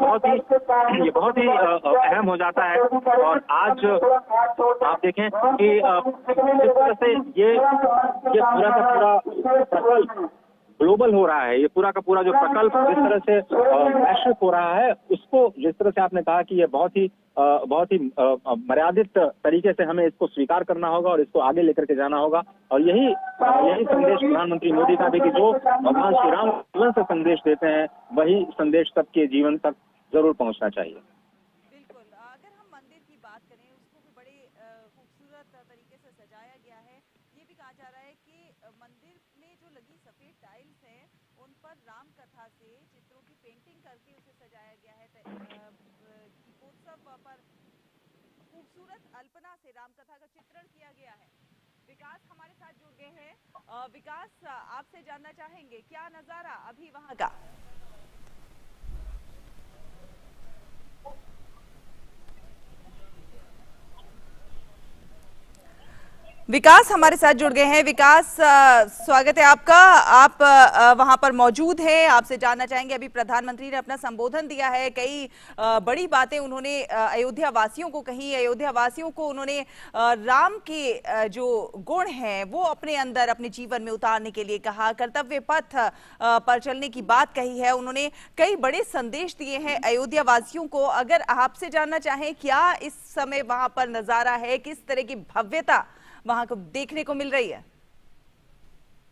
F: बहुत ही अहम हो जाता है। और आज आप देखें कि जिस तरह से ये पूरा का पूरा प्रकल्प ग्लोबल हो रहा है, ये पूरा का पूरा जो प्रकल्प जिस तरह से वैश्विक हो रहा है, उसको जिस तरह से आपने कहा कि ये बहुत ही मर्यादित तरीके से हमें इसको स्वीकार करना होगा और इसको आगे लेकर के जाना होगा। और यही संदेश प्रधानमंत्री मोदी का भी कि जो भगवान श्री राम जीवन से संदेश देते हैं, वही संदेश सबके जीवन तक जरूर पहुंचना चाहिए।
E: बिल्कुल, अगर हम मंदिर की बात करें, उसको भी बड़े खूबसूरत तरीके से सजाया गया है। ये भी कहा जा रहा है कि मंदिर में जो लगी सफेद टाइल्स हैं, उन पर राम कथा से चित्रों की पेंटिंग करके उसे सजाया गया है। दीपोत्सव पर खूबसूरत अल्पना से राम कथा का चित्रण किया गया है। विकास हमारे साथ जुड़ गए हैं। विकास, आपसे जानना चाहेंगे क्या नजारा अभी वहां का? विकास हमारे साथ जुड़ गए हैं। विकास, स्वागत है आपका। आप वहां पर मौजूद हैं। आपसे जानना चाहेंगे, अभी प्रधानमंत्री ने अपना संबोधन दिया है, कई बड़ी बातें उन्होंने अयोध्या वासियों को कही। अयोध्या वासियों को उन्होंने राम के जो गुण हैं वो अपने अंदर अपने जीवन में उतारने के लिए कहा, कर्तव्य पथ पर चलने की बात कही है। उन्होंने कई बड़े संदेश दिए हैं अयोध्या वासियों को। अगर आपसे जानना चाहें, क्या इस समय वहां पर नजारा है, किस तरह की भव्यता वहां को देखने को मिल रही है?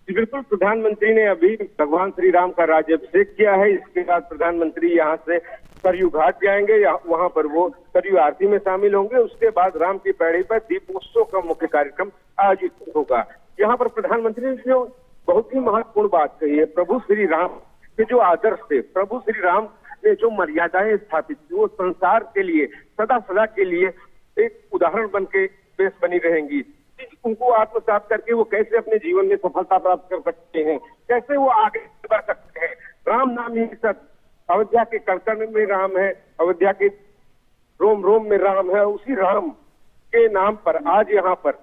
G: बिल्कुल, प्रधानमंत्री ने अभी भगवान श्री राम का राज्याभिषेक किया है। इसके बाद प्रधानमंत्री यहाँ से सरयू घाट जाएंगे, वहां पर वो सरयू आरती में शामिल होंगे। उसके बाद राम की पैड़ी पर दीपोत्सव का मुख्य कार्यक्रम आयोजित होगा। यहाँ पर प्रधानमंत्री ने जो बहुत ही महत्वपूर्ण बात कही है, प्रभु श्री राम के जो आदर्श थे, प्रभु श्री राम ने जो मर्यादाएं स्थापित की, वो संसार के लिए सदा सदा के लिए एक उदाहरण बन के पेश बनी रहेंगी। उनको आत्मसात करके वो कैसे अपने जीवन में सफलता प्राप्त कर सकते हैं, कैसे वो आगे बढ़ सकते हैं। राम नाम ही सत्य, अयोध्या के कण में राम है, अयोध्या के रोम रोम में राम है। उसी राम के नाम पर आज यहाँ पर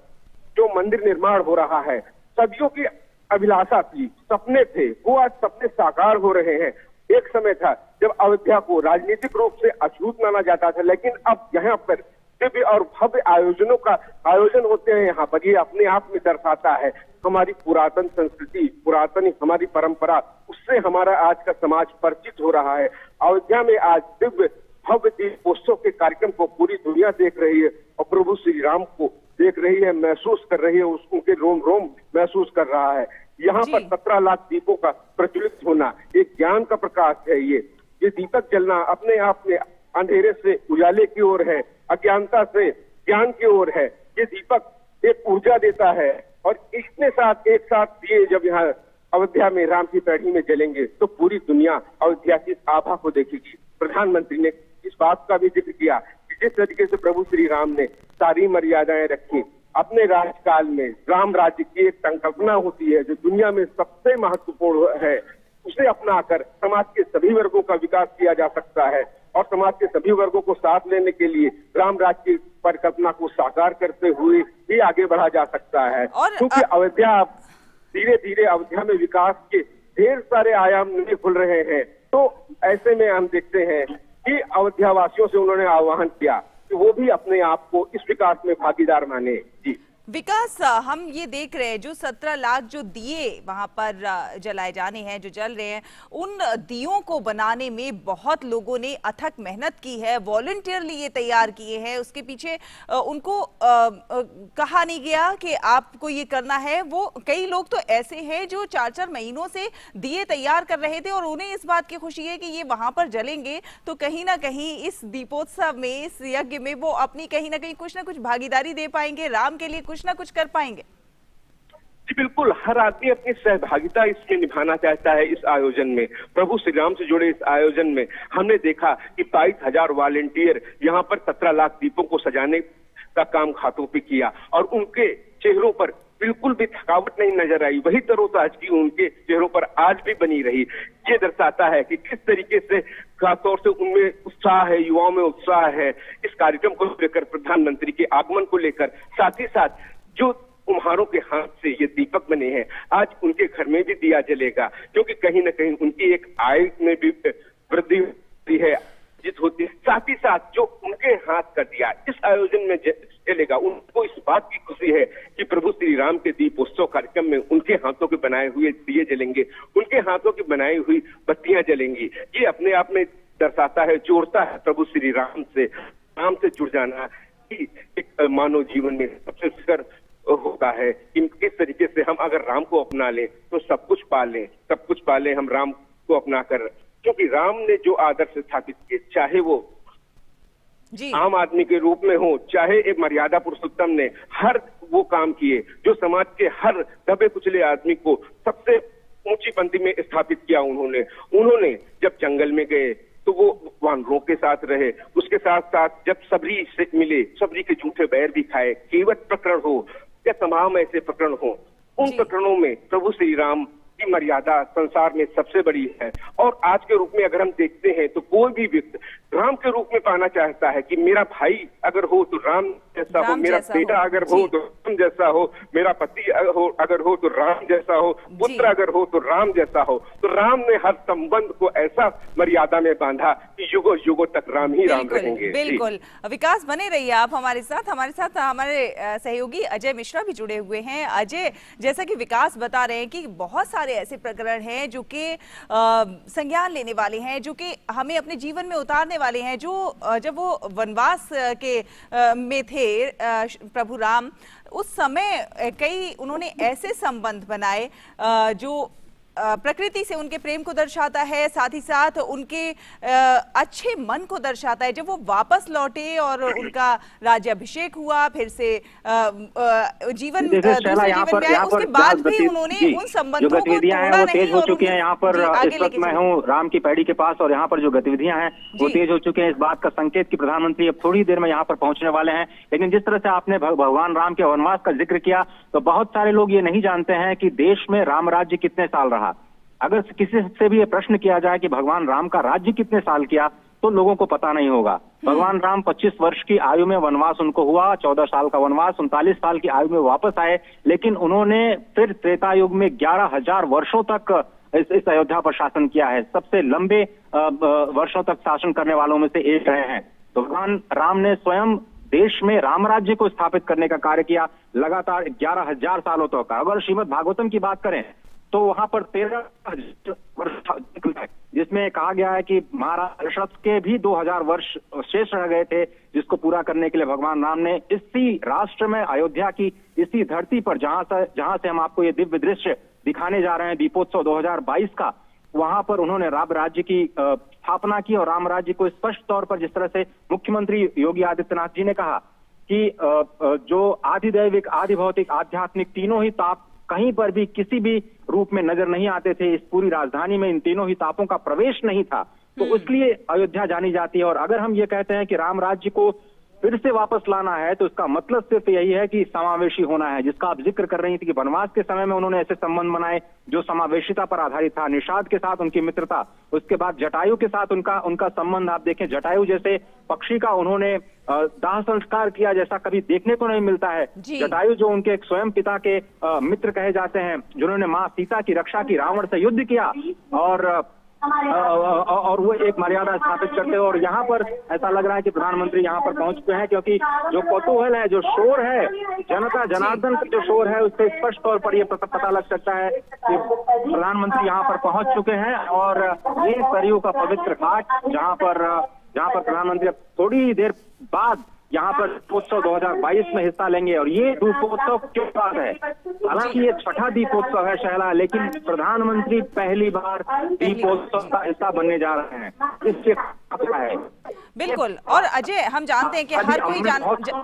G: जो मंदिर निर्माण हो रहा है, सदियों की अभिलाषा थी, सपने थे, वो आज सपने साकार हो रहे हैं। एक समय था जब अयोध्या को राजनीतिक रूप से अछूत माना जाता था, लेकिन अब यहाँ पर दिव्य और भव्य आयोजनों का आयोजन होते हैं। यहाँ पर ये अपने आप में दर्शाता है हमारी पुरातन संस्कृति, पुरातन हमारी परंपरा, उससे हमारा आज का समाज परिचित हो रहा है। अयोध्या में आज दिव्य भव्य दीपोत्सव के कार्यक्रम को पूरी दुनिया देख रही है और प्रभु श्री राम को देख रही है, महसूस कर रही है, उनके रोम रोम महसूस कर रहा है। यहाँ पर 17 लाख दीपों का प्रज्वलित होना एक ज्ञान का प्रकाश है। ये दीपक जलना अपने आप में अंधेरे से उजाले की ओर है, अज्ञानता से ज्ञान की ओर है। ये दीपक एक ऊर्जा देता है और इसके साथ एक साथ दिए जब यहाँ अयोध्या में राम की पैड़ी में जलेंगे तो पूरी दुनिया अयोध्या की आभा को देखेगी। प्रधानमंत्री ने इस बात का भी जिक्र किया कि जिस तरीके से प्रभु श्री राम ने सारी मर्यादाएं रखी, अपने राजकाल में राम राज्य की एक संकल्पना होती है जो दुनिया में सबसे महत्वपूर्ण है, उसे अपनाकर समाज के सभी वर्गों का विकास किया जा सकता है और समाज के सभी वर्गों को साथ लेने के लिए राम राज्य की परिकल्पना को साकार करते हुए ही आगे बढ़ा जा सकता है। क्योंकि अयोध्या धीरे धीरे अयोध्या में विकास के ढेर सारे आयाम नहीं खुल रहे हैं, तो ऐसे में हम देखते हैं कि अयोध्या वासियों से उन्होंने आह्वान किया कि वो भी अपने आप को इस विकास में भागीदार माने। जी
E: विकास, हम ये देख रहे हैं जो 17 लाख जो दिए वहां पर जलाए जाने हैं, जो जल रहे हैं, उन दियों को बनाने में बहुत लोगों ने अथक मेहनत की है, वॉलंटियरली ये तैयार किए हैं। उसके पीछे उनको कहा नहीं गया कि आपको ये करना है। वो कई लोग तो ऐसे हैं जो 4-4 महीनों से दिए तैयार कर रहे थे और उन्हें इस बात की खुशी है कि ये वहां पर जलेंगे तो कहीं ना कहीं इस दीपोत्सव में, इस यज्ञ में वो अपनी कहीं ना कहीं कुछ ना कुछ भागीदारी दे पाएंगे, राम के लिए कुछ ना कुछ कर पाएंगे।
G: जी बिल्कुल, हर आदमी अपनी सहभागिता इसमें निभाना चाहता है। इस आयोजन में, प्रभु श्री राम से जुड़े इस आयोजन में हमने देखा कि 22,000 वॉलंटियर यहाँ पर 17 लाख दीपों को सजाने का काम हाथों पे किया और उनके चेहरों पर बिल्कुल भी थकावट नहीं नजर आई। वही तरोताजगी उनके चेहरों पर आज भी बनी रही। ये दर्शाता है कि किस तरीके से खासतौर से उनमें उत्साह है, युवाओं में उत्साह है इस कार्यक्रम को लेकर, प्रधानमंत्री के आगमन को लेकर। साथ ही साथ जो कुम्हारों के हाथ से ये दीपक बने हैं। आज उनके घर में भी दिया जलेगा, क्योंकि कहीं ना कहीं उनकी एक आय में भी वृद्धि होती है, जित होती है। साथ ही साथ जो उनके हाथ का दिया इस आयोजन में जलेगा, उनको इस बात की खुशी है कि प्रभु श्री राम के दीपोत्सव कार्यक्रम में उनके हाथों के बनाए हुए दिए जलेंगे, उनके हाथों की बनाई हुई बत्तियां जलेंगी। ये अपने आप में दर्शाता है, जोड़ता है प्रभु श्री राम से जुड़ जाना कि एक मानव जीवन में सबसे शिखर होता है। किस तरीके से हम अगर राम को अपना लें तो सब कुछ पा लें हम राम को अपना कर, क्योंकि राम ने जो आदर्श स्थापित किए, चाहे वो आम आदमी के रूप में हो, चाहे एक मर्यादा पुरुषोत्तम ने हर वो काम किए जो समाज के हर दबे कुचले आदमी को सबसे ऊंची पंक्ति में स्थापित किया। उन्होंने जब जंगल में गए तो वो वानरों के साथ रहे, उसके साथ साथ जब सबरी से मिले, सबरी के झूठे बैर भी खाए। केवट प्रकरण हो या तमाम ऐसे प्रकरण हो, उन प्रकरणों में प्रभु श्री राम की मर्यादा संसार में सबसे बड़ी है। और आज के रूप में अगर हम देखते हैं तो कोई भी व्यक्ति राम के रूप में पाना चाहता है कि मेरा भाई अगर हो तो राम जैसा हो, मेरा बेटा अगर हो तो राम जैसा हो, मेरा पति अगर हो तो राम जैसा हो, पुत्र अगर हो तो राम जैसा हो। तो राम ने हर संबंध को ऐसा मर्यादा में बांधा कि युगों युगों तक राम ही राम रहेंगे।
E: बिल्कुल विकास, बने रहिए आप हमारे साथ हमारे सहयोगी अजय मिश्रा भी जुड़े हुए हैं। अजय, जैसा कि विकास बता रहे हैं कि बहुत सारे ऐसे प्रकरण हैं जो कि संज्ञान लेने वाले हैं, जो कि हमें अपने जीवन में उतारने वाले हैं। जो जब वो वनवास के में थे प्रभु राम, उस समय कई उन्होंने ऐसे संबंध बनाए जो प्रकृति से उनके प्रेम को दर्शाता है, साथ ही साथ उनके अच्छे मन को दर्शाता है। जब वो वापस लौटे और उनका राज्याभिषेक हुआ, फिर से जीवन दूसरे जीवन में आए, उसके बाद भी उन्होंने उन संबंधों को तोड़ा नहीं।
H: तेज हो चुके हैं यहाँ पर। इस वक्त मैं हूँ राम की पैड़ी के पास और यहाँ पर जो गतिविधियां हैं वो तेज हो चुके हैं। इस बात का संकेत कि प्रधानमंत्री अब थोड़ी देर में यहाँ पर पहुंचने वाले हैं। लेकिन जिस तरह से आपने भगवान राम के वनवास का जिक्र किया, तो बहुत सारे लोग ये नहीं जानते हैं कि देश में राम राज्य कितने साल रहा। अगर किसी से भी ये प्रश्न किया जाए कि भगवान राम का राज्य कितने साल किया, तो लोगों को पता नहीं होगा। भगवान राम 25 वर्ष की आयु में वनवास उनको हुआ, 14 साल का वनवास, 39 साल की आयु में वापस आए। लेकिन उन्होंने फिर त्रेता युग में 11,000 वर्षों तक इस अयोध्या पर शासन किया है। सबसे लंबे वर्षों तक शासन करने वालों में से एक रहे हैं। तो भगवान राम ने स्वयं देश में राम राज्य को स्थापित करने का कार्य किया लगातार 11,000 सालों तक। अगर श्रीमद् भागवतम की बात करें तो वहां पर 13,000 वर्ष, जिसमें कहा गया है कि महाराज दशरथ के भी 2,000 वर्ष शेष रह गए थे, जिसको पूरा करने के लिए भगवान राम ने इसी राष्ट्र में, अयोध्या की इसी धरती पर, जहां से हम आपको ये दिव्य दृश्य दिखाने जा रहे हैं दीपोत्सव 2022 का, वहां पर उन्होंने राम राज्य की स्थापना की। और राम राज्य को स्पष्ट तौर पर, जिस तरह से मुख्यमंत्री योगी आदित्यनाथ जी ने कहा कि जो आधिदैविक, आधिभौतिक, आध्यात्मिक तीनों ही ताप कहीं पर भी किसी भी रूप में नजर नहीं आते थे। इस पूरी राजधानी में इन तीनों ही तापों का प्रवेश नहीं था, तो इसलिए अयोध्या जानी जाती है। और अगर हम ये कहते हैं कि राम राज्य को फिर से वापस लाना है, तो इसका मतलब सिर्फ यही है कि समावेशी होना है, जिसका आप जिक्र कर रही थी कि वनवास के समय में उन्होंने ऐसे संबंध बनाए जो समावेशिता पर आधारित था। निषाद के साथ उनकी मित्रता, उसके बाद जटायु के साथ उनका संबंध आप देखें, जटायु जैसे पक्षी का उन्होंने दाह संस्कार किया, जैसा कभी देखने को नहीं मिलता है। जटायु जो उनके स्वयं पिता के मित्र कहे जाते हैं, जिन्होंने माँ सीता की रक्षा की, रावण से युद्ध किया, और वो एक मर्यादा स्थापित करते हैं। और यहाँ पर ऐसा लग रहा है कि प्रधानमंत्री यहाँ पर पहुंच चुके हैं, क्योंकि जो कौतूहल है, जो शोर है, जनता जनार्दन का जो शोर है, उससे स्पष्ट तौर पर ये पता लग सकता है कि प्रधानमंत्री यहाँ पर पहुंच चुके हैं। और ये सरयू का पवित्र घाट, जहाँ पर प्रधानमंत्री अब थोड़ी देर बाद यहाँ पर दीपोत्सव 2022 में हिस्सा लेंगे। और ये दीपोत्सव के बाद है, हालांकि ये छठा दीपोत्सव है शहला, लेकिन प्रधानमंत्री पहली बार दीपोत्सव का हिस्सा बनने जा रहे हैं। इससे है
E: बिल्कुल। और अजय, हम जानते हैं कि हर कोई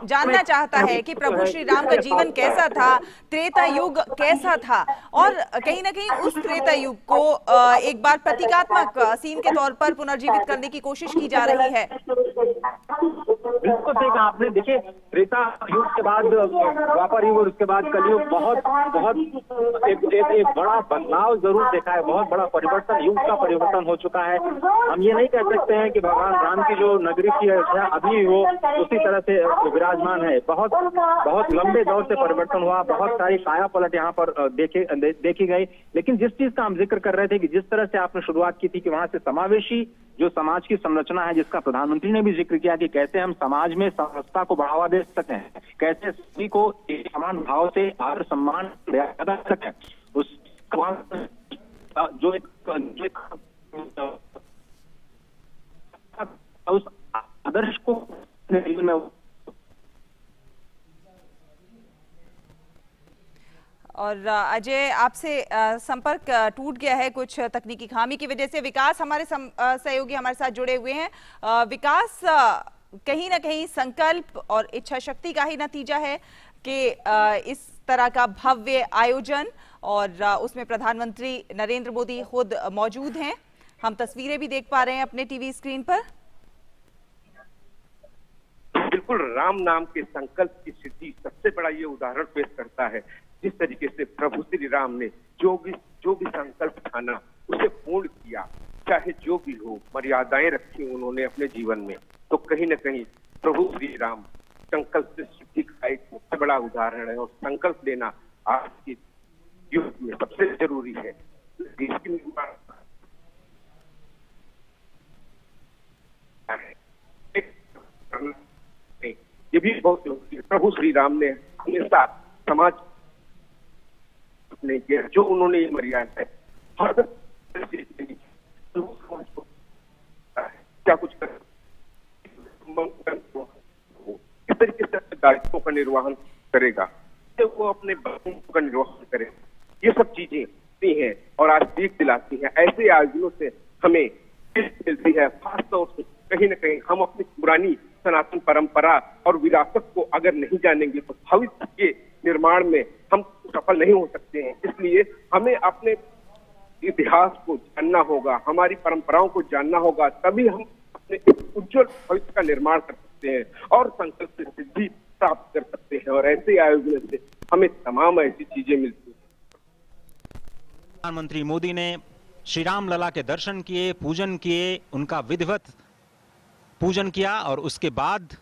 E: जानना चाहता है कि प्रभु श्री राम का जीवन कैसा था, त्रेता युग कैसा था, और कहीं ना कहीं उस त्रेता युग को एक बार प्रतीकात्मक सीन के तौर पर पुनर्जीवित करने की कोशिश की जा रही है।
H: बिल्कुल सही कहा आपने। देखिए, त्रेता युग के बाद द्वापर युग और उसके बाद कलयुग, बहुत एक बड़ा बदलाव जरूर देखा है, बहुत बड़ा परिवर्तन, युग का परिवर्तन हो चुका है। हम ये नहीं कह सकते हैं कि भगवान राम की जो नगरी की अयोध्या अभी वो उसी तरह से विराजमान है। बहुत लंबे दौर से परिवर्तन हुआ, बहुत सारी काया पलट यहाँ पर देखी गई। लेकिन जिस चीज का हम जिक्र कर रहे थे कि जिस तरह से आपने शुरुआत की थी कि वहां से समावेशी जो समाज की संरचना है, जिसका प्रधानमंत्री ने भी जिक्र किया कि कैसे हम समाज में समरसता को बढ़ावा दे सकें, कैसे सभी को एक समान भाव से आदर सम्मान कर सकें, उस जो एक उस आदर्श को जीवन में।
E: और अजय, आपसे संपर्क टूट गया है कुछ तकनीकी खामी की वजह से। विकास हमारे सहयोगी हमारे साथ जुड़े हुए हैं। विकास, कहीं ना कहीं संकल्प और इच्छा शक्ति का ही नतीजा है कि इस तरह का भव्य आयोजन, और उसमें प्रधानमंत्री नरेंद्र मोदी खुद मौजूद हैं। हम तस्वीरें भी देख पा रहे हैं अपने टीवी स्क्रीन पर।
G: बिल्कुल, राम नाम के संकल्प की सिद्धि सबसे बड़ा ये उदाहरण पेश करता है। जिस तरीके से प्रभु श्री राम ने जो भी संकल्प ठाना उसे पूर्ण किया, चाहे जो भी हो, मर्यादाएं रखी उन्होंने अपने जीवन में, तो कहीं न कहीं प्रभु श्री राम संकल्प से सिद्धि का एक सबसे बड़ा उदाहरण है। और संकल्प लेना आज के युग में सबसे जरूरी है। देश के निर्माण ये भी बहुत जरूरी है। प्रभु श्री राम ने हमेशा समाज ने जो उन्होंने ये मर्यादा है हर क्या कुछ कर किस तरीके से दायित्वों का निर्वहन करेगा, वो अपने बच्चों का निर्वहन करे, ये सब चीजें हैं और आज सीख दिलाती हैं। ऐसे आयोजनों से हमें मिलती है। खासतौर से कहीं न कहीं हम अपनी पुरानी सनातन परंपरा और विरासत को अगर नहीं जानेंगे तो भविष्य के निर्माण में हम सफल नहीं हो सकते हैं। इसलिए हमें अपने इतिहास को जानना होगा, हमारी परंपराओं को जानना होगा, तभी हम अपने उज्जवल भविष्य का निर्माण कर सकते हैं और संकल्प से सिद्धि प्राप्त कर सकते हैं। और ऐसे आयोजन से हमें तमाम ऐसी चीजें मिलती हैं।
I: प्रधानमंत्री मोदी ने श्री राम लला के दर्शन किए, पूजन किए, उनका विधिवत पूजन किया और उसके बाद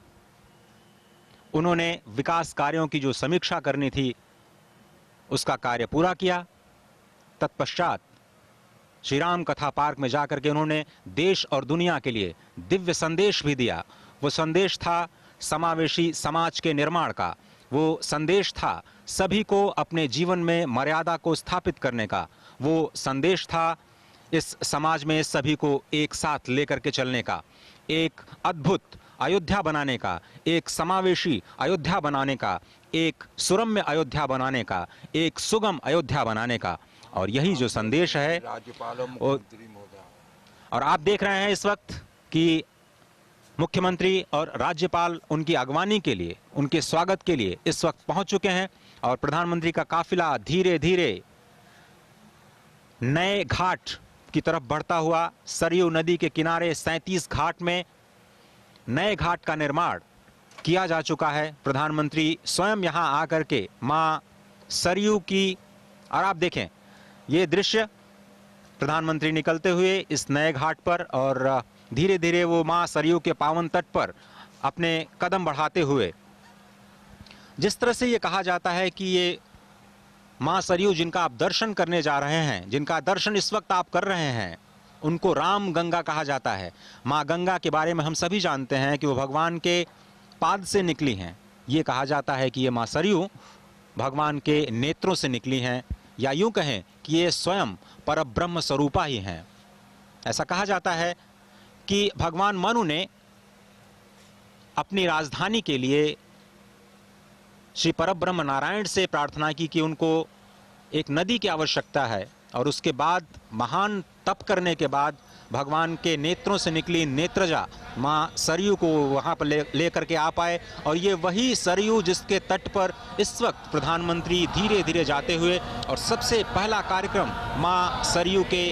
I: उन्होंने विकास कार्यों की जो समीक्षा करनी थी उसका कार्य पूरा किया। तत्पश्चात श्री राम कथा पार्क में जाकर के उन्होंने देश और दुनिया के लिए दिव्य संदेश भी दिया। वो संदेश था समावेशी समाज के निर्माण का, वो संदेश था सभी को अपने जीवन में मर्यादा को स्थापित करने का, वो संदेश था इस समाज में सभी को एक साथ लेकर के चलने का, एक अद्भुत अयोध्या बनाने का, एक समावेशी अयोध्या बनाने का, एक सुरम्य अयोध्या बनाने का, एक सुगम अयोध्या बनाने का। और यही जो संदेश है और आप देख रहे हैं इस वक्त कि मुख्यमंत्री और राज्यपाल उनकी अगवानी के लिए, उनके स्वागत के लिए इस वक्त पहुंच चुके हैं और प्रधानमंत्री का काफिला धीरे धीरे नए घाट की तरफ बढ़ता हुआ सरयू नदी के किनारे 37 घाट में नए घाट का निर्माण किया जा चुका है। प्रधानमंत्री स्वयं यहां आकर के मां सरयू की, और आप देखें ये दृश्य, प्रधानमंत्री निकलते हुए इस नए घाट पर और धीरे धीरे वो मां सरयू के पावन तट पर अपने कदम बढ़ाते हुए, जिस तरह से ये कहा जाता है कि ये मां सरयू जिनका आप दर्शन करने जा रहे हैं, जिनका दर्शन इस वक्त आप कर रहे हैं, उनको राम गंगा कहा जाता है। मां गंगा के बारे में हम सभी जानते हैं कि वो भगवान के पाद से निकली हैं। ये कहा जाता है कि ये मां सरयू भगवान के नेत्रों से निकली हैं, या यूं कहें कि ये स्वयं परब्रह्म स्वरूपा ही हैं। ऐसा कहा जाता है कि भगवान मनु ने अपनी राजधानी के लिए श्री परब्रह्म नारायण से प्रार्थना की कि उनको एक नदी की आवश्यकता है, और उसके बाद महान तप करने के बाद भगवान के नेत्रों से निकली नेत्रजा मां सरयू को वहां पर लेकर के आ पाए। और ये वही सरयू जिसके तट पर इस वक्त प्रधानमंत्री धीरे धीरे जाते हुए, और सबसे पहला कार्यक्रम मां सरयू के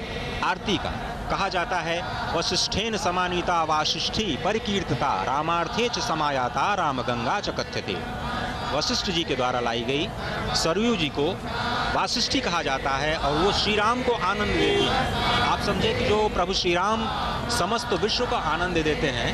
I: आरती का कहा जाता है, वशिष्ठेन समानीता वाशिष्ठी परिकीर्तिता रामार्थे च समायाता राम गंगा च कथ्यते। वशिष्ठ जी के द्वारा लाई गई सरयू जी को वासिष्ठी कहा जाता है और वो श्री राम को आनंद देती है। आप समझे कि जो प्रभु श्री राम समस्त विश्व को आनंद देते हैं।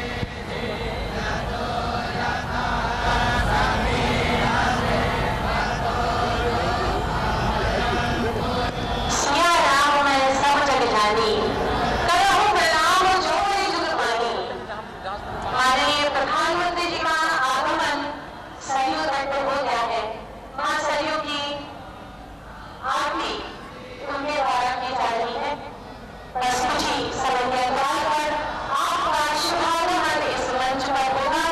J: प्रधानमंत्री जी का आगमन सरयू तट पर हो गया है। वहां सरयू की आरती उनके द्वारा की जा रही है। बस कुछ ही समय के अंतराल पर आपका शुभागमन इस मंच पर होगा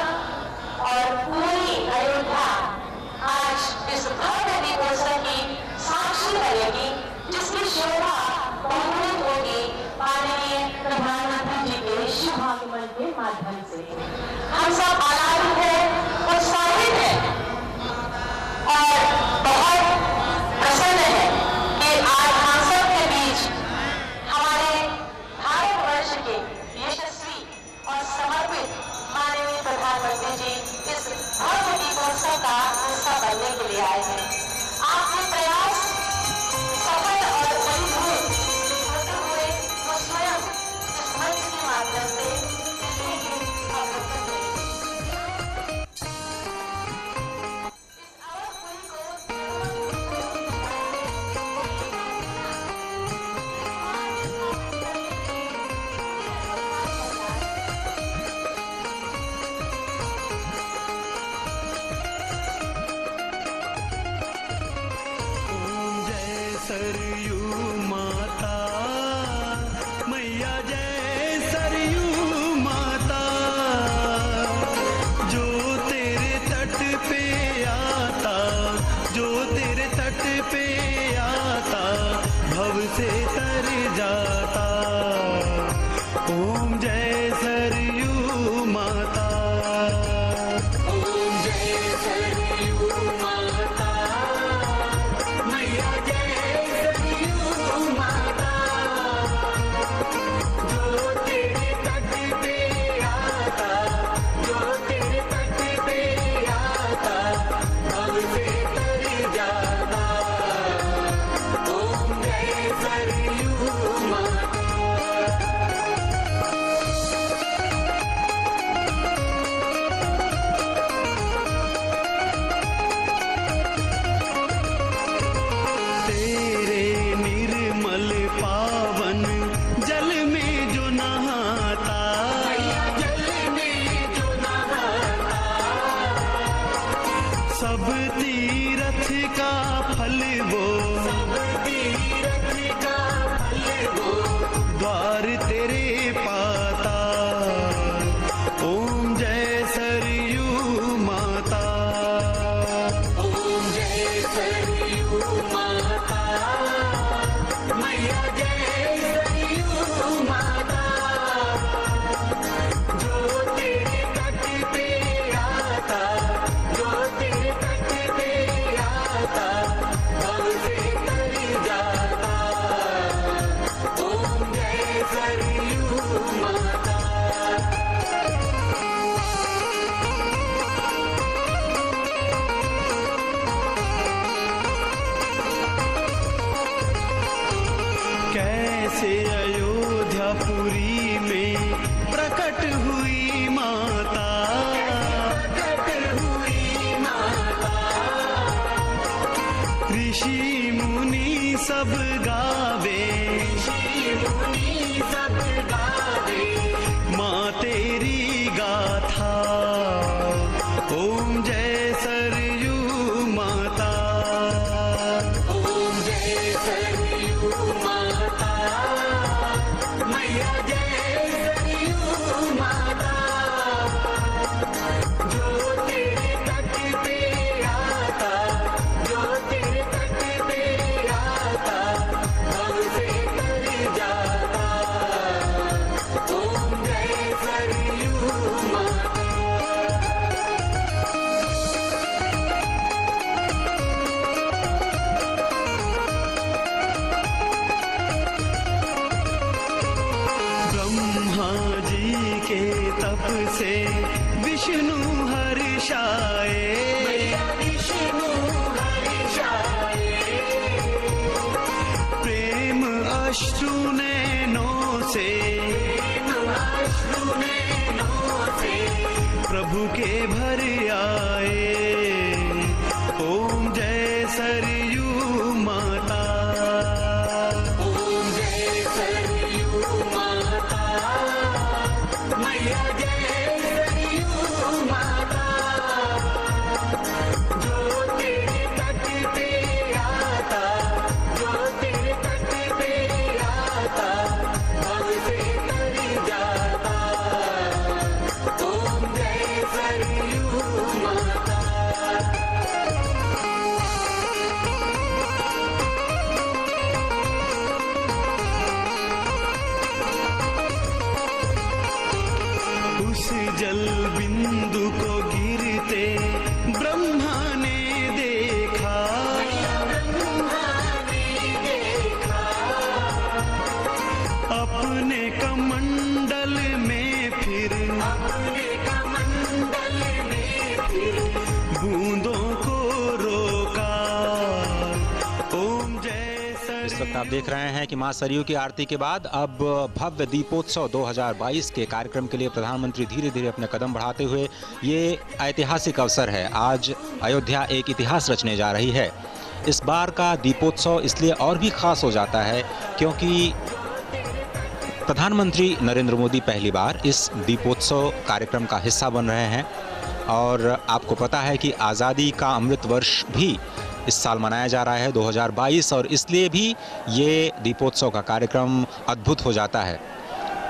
J: और पूरी अयोध्या आज इस भव्य दीपोत्सव की साक्षी बनेगी, जिसकी शोभा बहुगुणित होगी माननीय प्रधानमंत्री जी के शुभागमन के माध्यम से। हम सब आनंदित हैं, उत्साहित हैं और बहुत प्रसन्न हैं कि आज हम सब के बीच हमारे भारतवर्ष के यशस्वी और समर्पित माननीय प्रधानमंत्री जी इस भव्य दीपोत्सव का हिस्सा बनने के लिए आए हैं। आपके प्रयास सफल और फलीभूत होते हुए वो स्वयं इस मंच के माध्यम से
K: सरयू माता मैया, जय सरयू माता। जो तेरे तट पे आता, जो तेरे तट पे आता, भव से तर जाता। ओम जय सरयू माता, ओम जय सरयू माता मैया, सब तीरथ का फल वो, सब तीरथ का फल वो, द्वार तेरे पाता। ओम जय सरयू माता, ओम जय सरयू माता मैया, जय सरयू माता। जो तेरे तट पे आता, जो तेरे तट पे आता, भव से तर जाता। ओम जय सरयू माता। कैसे अयोध्यापुरी में प्रकट हुई माता, प्रकट हुई माता। ऋषि मुनि सब गावे, ऋषि मुनि सब गावे, माँ तेरी गाथा। ओम जय सरयू माता, ओम जय सरयू माता मैया, जय सरयू माता। जो तेरे तट पे आता, जो तेरे तट पे आता, भव से तर जाता। ओम जय सरयू
I: इस वक्त आप देख रहे हैं कि मां सरयू की आरती के बाद अब भव्य दीपोत्सव 2022 के कार्यक्रम के लिए प्रधानमंत्री धीरे धीरे अपने कदम बढ़ाते हुए, ये ऐतिहासिक अवसर है। आज अयोध्या एक इतिहास रचने जा रही है। इस बार का दीपोत्सव इसलिए और भी खास हो जाता है क्योंकि प्रधानमंत्री नरेंद्र मोदी पहली बार इस दीपोत्सव कार्यक्रम का हिस्सा बन रहे हैं और आपको पता है कि आज़ादी का अमृत वर्ष भी इस साल मनाया जा रहा है 2022, और इसलिए भी ये दीपोत्सव का कार्यक्रम अद्भुत हो जाता है।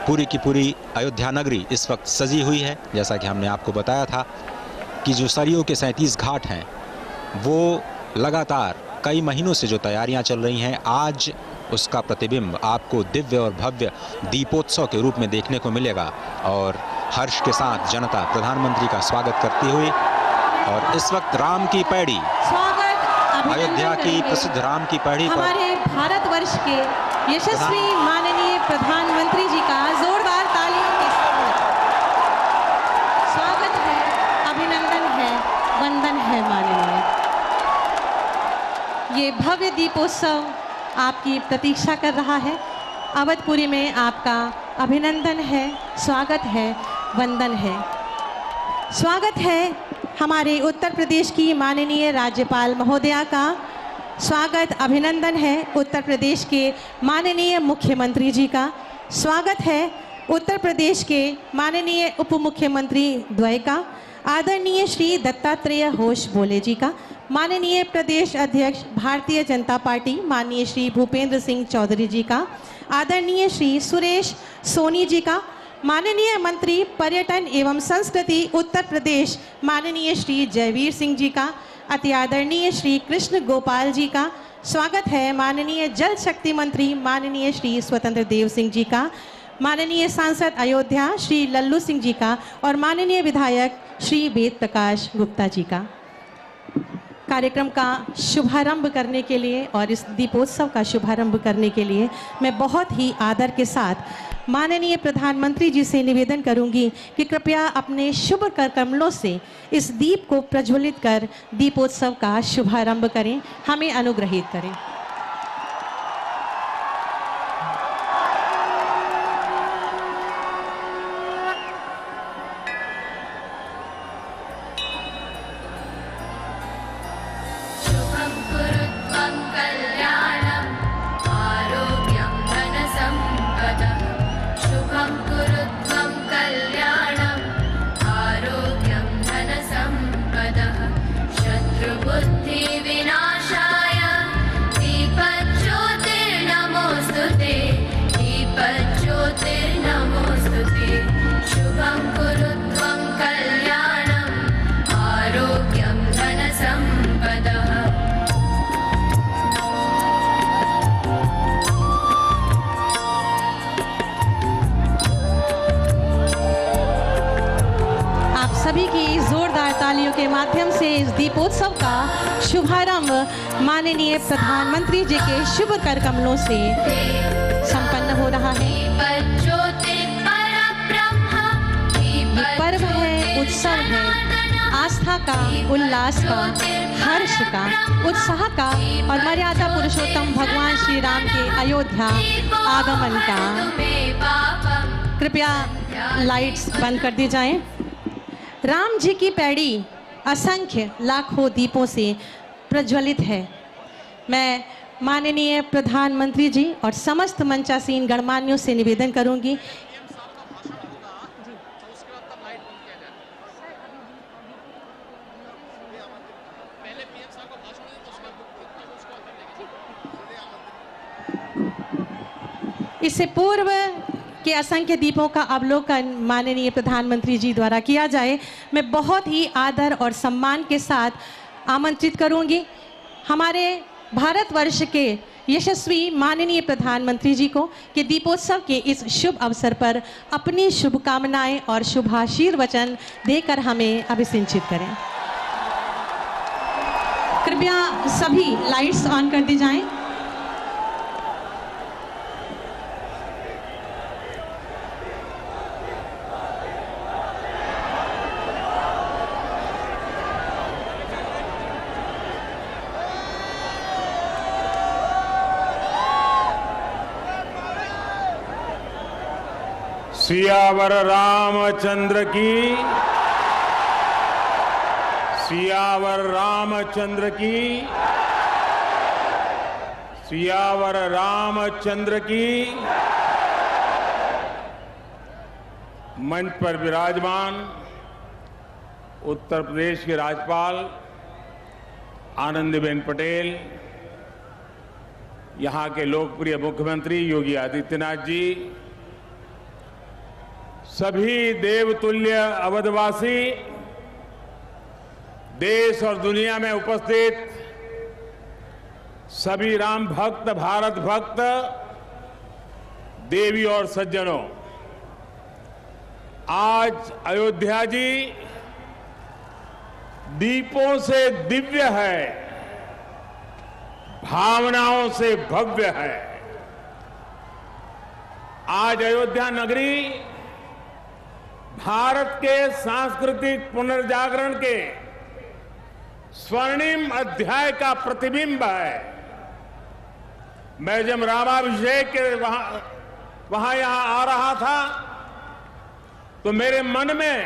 I: पूरी की पूरी अयोध्या नगरी इस वक्त सजी हुई है। जैसा कि हमने आपको बताया था कि जो सरयू के 37 घाट हैं वो लगातार कई महीनों से जो तैयारियां चल रही हैं, आज उसका प्रतिबिंब आपको दिव्य और भव्य दीपोत्सव के रूप में देखने को मिलेगा। और हर्ष के साथ जनता प्रधानमंत्री का स्वागत करती हुई, और इस वक्त राम की पैड़ी, अयोध्या की प्रसिद्ध राम की पैड़ी पर
L: हमारे भारतवर्ष के यशस्वी माननीय प्रधानमंत्री जी का जोरदार तालियों के साथ स्वागत है, अभिनंदन है, वंदन है माननीय। ये भव्य दीपोत्सव आपकी प्रतीक्षा कर रहा है। अवधपुरी में आपका अभिनंदन है, स्वागत है, वंदन है। स्वागत है हमारे उत्तर प्रदेश की माननीय राज्यपाल महोदया का। स्वागत, अभिनंदन है उत्तर प्रदेश के माननीय मुख्यमंत्री जी का। स्वागत है उत्तर प्रदेश के माननीय उप मुख्यमंत्री द्वय का। आदरणीय श्री दत्तात्रेय होश बोले जी का। माननीय प्रदेश अध्यक्ष भारतीय जनता पार्टी माननीय श्री भूपेंद्र सिंह चौधरी जी का। आदरणीय श्री सुरेश सोनी जी का। माननीय मंत्री पर्यटन एवं संस्कृति उत्तर प्रदेश माननीय श्री जयवीर सिंह जी का। अति आदरणीय श्री कृष्ण गोपाल जी का। स्वागत है माननीय जल शक्ति मंत्री माननीय श्री स्वतंत्र देव सिंह जी का। माननीय सांसद अयोध्या श्री लल्लू सिंह जी का और माननीय विधायक श्री वेद प्रकाश गुप्ता जी का। कार्यक्रम का शुभारंभ करने के लिए और इस दीपोत्सव का शुभारंभ करने के लिए मैं बहुत ही आदर के साथ माननीय प्रधानमंत्री जी से निवेदन करूंगी कि कृपया अपने शुभ कर कमलों से इस दीप को प्रज्वलित कर दीपोत्सव का शुभारंभ करें, हमें अनुग्रहित करें। सभी की जोरदार तालियों के माध्यम से इस दीपोत्सव का शुभारंभ माननीय प्रधानमंत्री जी के शुभ कर कमलों से संपन्न हो रहा है। ये पर्व है, उत्सव है, आस्था का, उल्लास का, हर्ष का, उत्साह का और मर्यादा पुरुषोत्तम भगवान श्री राम के अयोध्या आगमन का। कृपया लाइट्स बंद कर दी जाएं। राम जी की पैड़ी असंख्य लाखों दीपों से प्रज्वलित है। मैं माननीय प्रधानमंत्री जी और समस्त मंचासीन गणमान्यों से निवेदन करूंगी इससे पूर्व के असंख्य दीपों का अवलोकन माननीय प्रधानमंत्री जी द्वारा किया जाए। मैं बहुत ही आदर और सम्मान के साथ आमंत्रित करूंगी हमारे भारतवर्ष के यशस्वी माननीय प्रधानमंत्री जी को कि दीपोत्सव के इस शुभ अवसर पर अपनी शुभकामनाएं और शुभाशीर्वचन देकर हमें अभिसिंचित करें। कृपया सभी लाइट्स ऑन कर दी जाएं।
D: सियावर रामचंद्र की, सियावर रामचंद्र की, सियावर रामचंद्र की। मंच पर विराजमान उत्तर प्रदेश के राज्यपाल आनंदीबेन पटेल, यहां के लोकप्रिय मुख्यमंत्री योगी आदित्यनाथ जी, सभी देवतुल्य अवधवासी, देश और दुनिया में उपस्थित सभी राम भक्त, भारत भक्त, देवी और सज्जनों, आज अयोध्या जी दीपों से दिव्य है, भावनाओं से भव्य है। आज अयोध्या नगरी भारत के सांस्कृतिक पुनर्जागरण के स्वर्णिम अध्याय का प्रतिबिंब है। मैं जब रामाभिषेक के वहां यहां आ रहा था तो मेरे मन में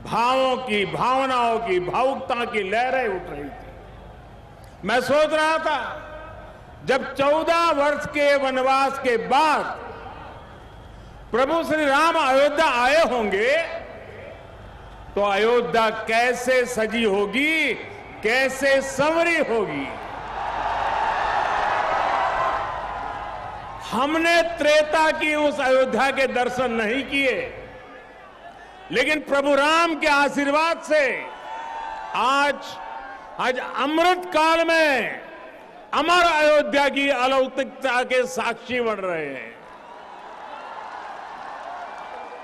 D: भावों की, भावनाओं की, भावुकता की लहरें उठ रही थी। मैं सोच रहा था जब 14 वर्ष के वनवास के बाद प्रभु श्री राम अयोध्या आए होंगे तो अयोध्या कैसे सजी होगी, कैसे संवरी होगी। हमने त्रेता की उस अयोध्या के दर्शन नहीं किए, लेकिन प्रभु राम के आशीर्वाद से आज अमृत काल में अमर अयोध्या की अलौकिकता के साक्षी बन रहे हैं।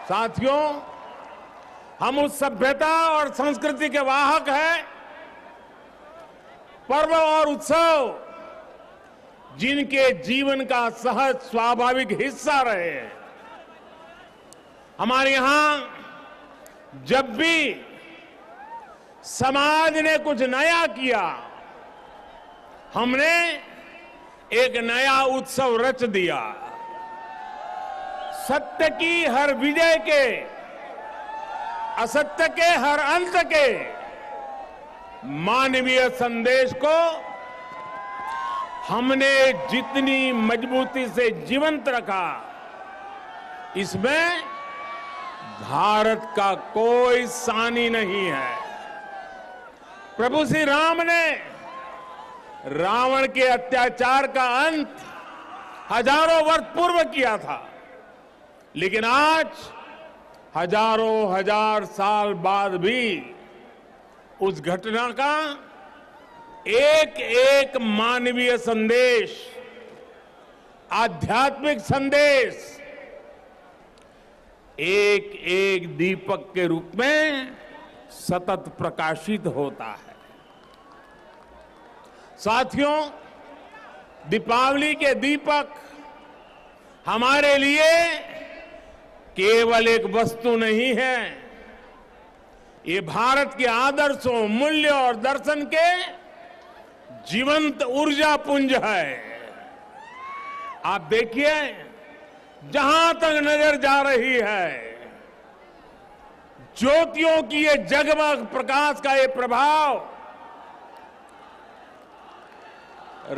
D: साथियों, हम उस सभ्यता और संस्कृति के वाहक हैं। पर्व और उत्सव जिनके जीवन का सहज स्वाभाविक हिस्सा रहे हैं। हमारे यहां जब भी समाज ने कुछ नया किया, हमने एक नया उत्सव रच दिया। सत्य की हर विजय के, असत्य के हर अंत के मानवीय संदेश को हमने जितनी मजबूती से जीवंत रखा, इसमें भारत का कोई सानी नहीं है। प्रभु श्री राम ने रावण के अत्याचार का अंत हजारों वर्ष पूर्व किया था, लेकिन आज हजारों हजार साल बाद भी उस घटना का एक एक मानवीय संदेश, आध्यात्मिक संदेश एक एक दीपक के रूप में सतत प्रकाशित होता है। साथियों, दीपावली के दीपक हमारे लिए केवल एक वस्तु नहीं है, ये भारत के आदर्शों, मूल्य और दर्शन के जीवंत ऊर्जा पुंज है। आप देखिए, जहां तक नजर जा रही है, ज्योतियों की ये जगमग प्रकाश का ये प्रभाव,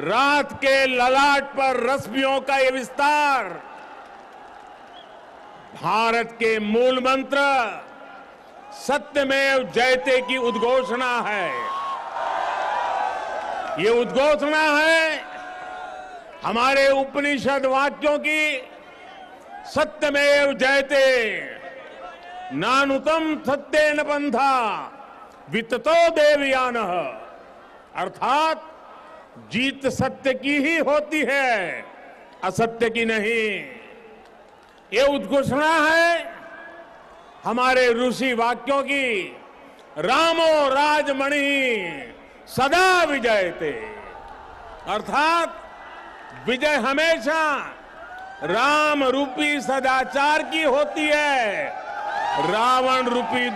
D: रात के ललाट पर रश्मियों का ये विस्तार, भारत के मूल मंत्र सत्यमेव जयते की उद्घोषणा है। ये उद्घोषणा है हमारे उपनिषद वाक्यों की, सत्यमेव जयते, नानुतम सत्येन पंथा विततो देवयानः, अर्थात जीत सत्य की ही होती है, असत्य की नहीं। ये उद्घोषणा है हमारे ऋषि वाक्यों की, रामो राजमणि सदा विजयते, अर्थात विजय हमेशा राम रूपी सदाचार की होती है, रावण रूपी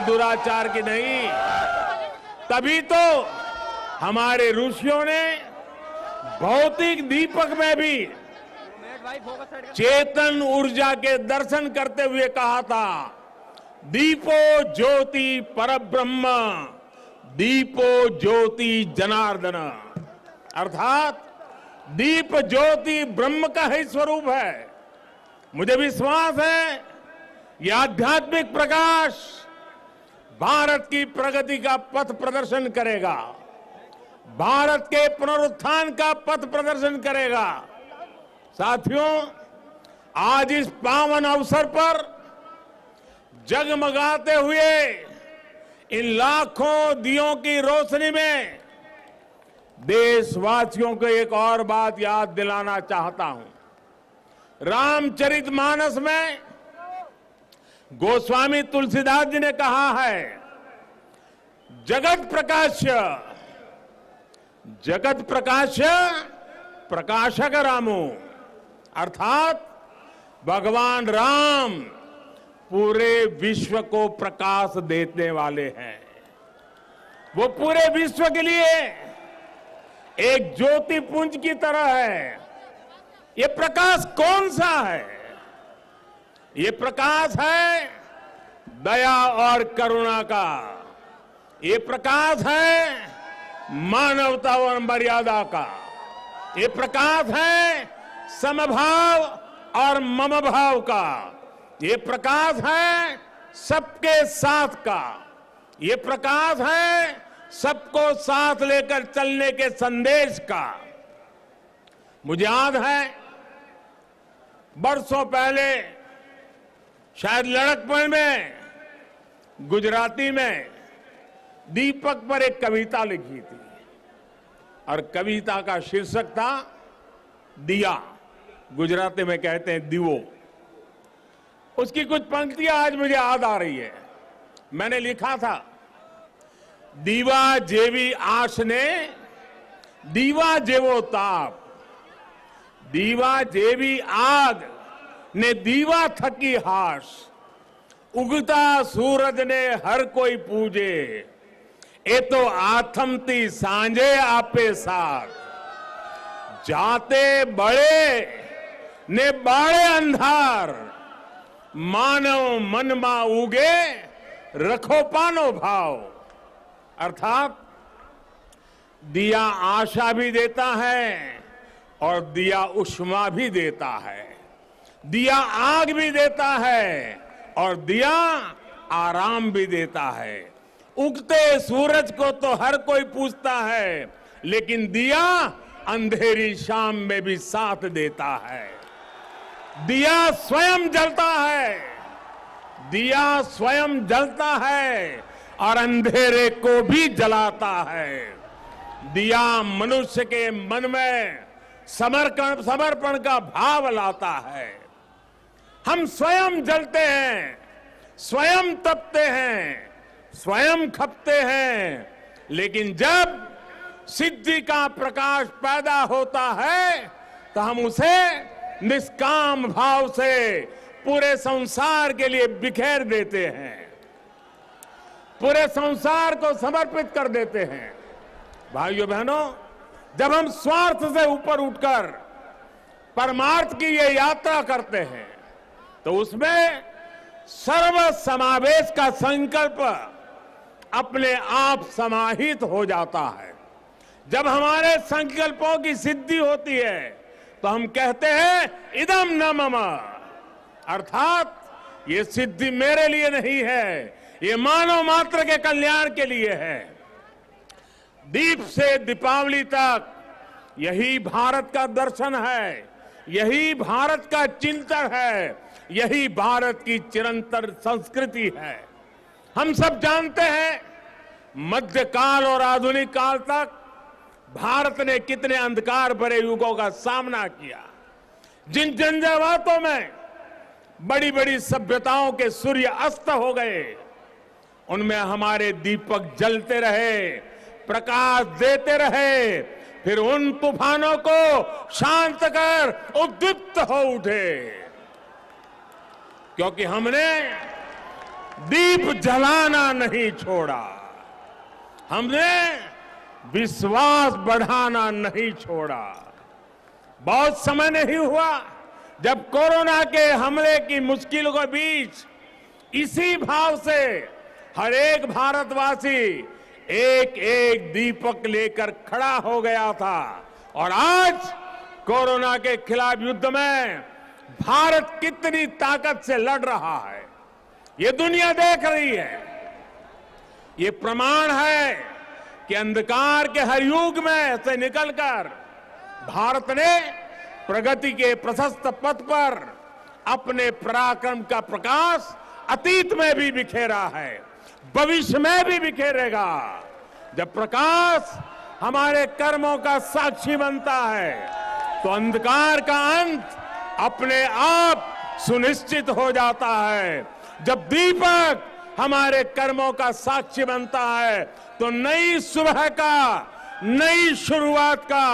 D: दुराचार की नहीं। तभी तो हमारे ऋषियों ने भौतिक दीपक में भी चेतन ऊर्जा के दर्शन करते हुए कहा था, दीपो ज्योति परब्रह्म, दीपो ज्योति जनार्दन। अर्थात दीप ज्योति ब्रह्म का ही स्वरूप है। मुझे विश्वास है यह आध्यात्मिक प्रकाश भारत की प्रगति का पथ प्रदर्शन करेगा, भारत के पुनरुत्थान का पथ प्रदर्शन करेगा। साथियों, आज इस पावन अवसर पर जगमगाते हुए इन लाखों दियों की रोशनी में देशवासियों को एक और बात याद दिलाना चाहता हूं। रामचरितमानस में गोस्वामी तुलसीदास जी ने कहा है, जगत प्रकाश्य, जगत प्रकाश्य प्रकाशक रामो। अर्थात भगवान राम पूरे विश्व को प्रकाश देने वाले हैं। वो पूरे विश्व के लिए एक ज्योति पुंज की तरह है। ये प्रकाश कौन सा है? ये प्रकाश है दया और करुणा का। ये प्रकाश है मानवता और मर्यादा का। ये प्रकाश है समभाव और मम भाव का। ये प्रकाश है सबके साथ का। ये प्रकाश है सबको साथ लेकर चलने के संदेश का। मुझे याद है बरसों पहले शायद लड़कपन में गुजराती में दीपक पर एक कविता लिखी थी और कविता का शीर्षक था दिया। गुजराती में कहते हैं दीवो। उसकी कुछ पंक्तियां आज मुझे याद आ रही है। मैंने लिखा था, दीवा जेवी आश ने दीवा जेवो ताप, दीवा जेवी आग ने दीवा थकी हाश, उगता सूरज ने हर कोई पूजे, ए तो आथमती सांझे आपे साथ, जाते बड़े ने बाड़े अंधार, मानव मन मा उगे रखो पानो भाव। अर्थात दिया आशा भी देता है और दिया उष्मा भी देता है, दिया आग भी देता है और दिया आराम भी देता है। उगते सूरज को तो हर कोई पूछता है, लेकिन दिया अंधेरी शाम में भी साथ देता है। दिया स्वयं जलता है, दिया स्वयं जलता है और अंधेरे को भी जलाता है। दिया मनुष्य के मन में समर्पण का भाव लाता है। हम स्वयं जलते हैं, स्वयं तपते हैं, स्वयं खपते हैं, लेकिन जब सिद्धि का प्रकाश पैदा होता है तो हम उसे निष्काम भाव से पूरे संसार के लिए बिखेर देते हैं, पूरे संसार को समर्पित कर देते हैं। भाइयों बहनों, जब हम स्वार्थ से ऊपर उठकर परमार्थ की ये यात्रा करते हैं तो उसमें सर्व समावेश का संकल्प अपने आप समाहित हो जाता है। जब हमारे संकल्पों की सिद्धि होती है तो हम कहते हैं इदम न मम, अर्थात ये सिद्धि मेरे लिए नहीं है, ये मानव मात्र के कल्याण के लिए है। दीप से दीपावली तक यही भारत का दर्शन है, यही भारत का चिंतन है, यही भारत की चिरंतन संस्कृति है। हम सब जानते हैं मध्यकाल और आधुनिक काल तक भारत ने कितने अंधकार भरे युगों का सामना किया। जिन झंझावातों में बड़ी बड़ी सभ्यताओं के सूर्य अस्त हो गए, उनमें हमारे दीपक जलते रहे, प्रकाश देते रहे, फिर उन तूफानों को शांत कर उद्दीप्त हो उठे, क्योंकि हमने दीप जलाना नहीं छोड़ा, हमने विश्वास बढ़ाना नहीं छोड़ा। बहुत समय नहीं हुआ जब कोरोना के हमले की मुश्किलों के बीच इसी भाव से हर एक भारतवासी एक एक दीपक लेकर खड़ा हो गया था और आज कोरोना के खिलाफ युद्ध में भारत कितनी ताकत से लड़ रहा है ये दुनिया देख रही है। ये प्रमाण है कि अंधकार के हर युग में से निकलकर भारत ने प्रगति के प्रशस्त पथ पर अपने पराक्रम का प्रकाश अतीत में भी बिखेरा है, भविष्य में भी बिखेरेगा। जब प्रकाश हमारे कर्मों का साक्षी बनता है तो अंधकार का अंत अपने आप सुनिश्चित हो जाता है। जब दीपक हमारे कर्मों का साक्षी बनता है तो नई सुबह का, नई शुरुआत का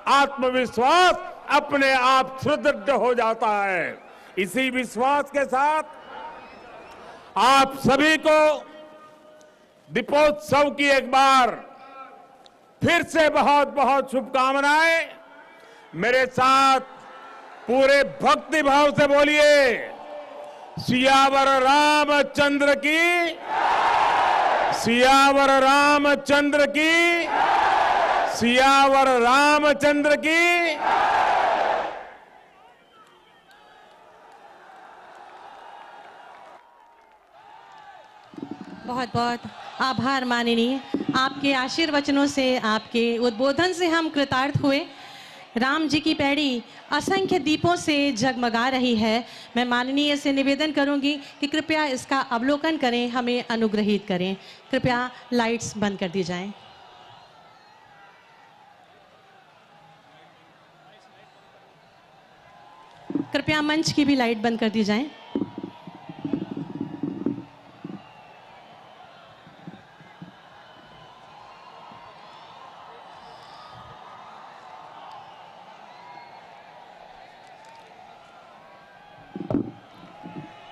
D: आत्मविश्वास अपने आप सुदृढ़ हो जाता है। इसी विश्वास के साथ आप सभी को दीपोत्सव की एक बार फिर से बहुत बहुत शुभकामनाएं। मेरे साथ पूरे भक्ति भाव से बोलिए, सियावर रामचंद्र की, सियावर रामचंद्र की, सियावर रामचंद्र की।
L: बहुत बहुत आभार माननीय। आपके आशीर्वचनों से, आपके उद्बोधन से हम कृतार्थ हुए। राम जी की पैड़ी असंख्य दीपों से जगमगा रही है। मैं माननीय से निवेदन करूंगी कि कृपया इसका अवलोकन करें, हमें अनुग्रहित करें। कृपया लाइट्स बंद कर दी जाएं। कृपया मंच की भी लाइट बंद कर दी जाए।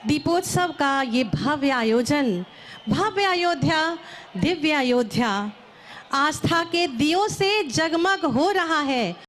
L: दीपोत्सव का ये भव्य आयोजन, भव्य अयोध्या, दिव्य अयोध्या, आस्था के दियों से जगमग हो रहा है।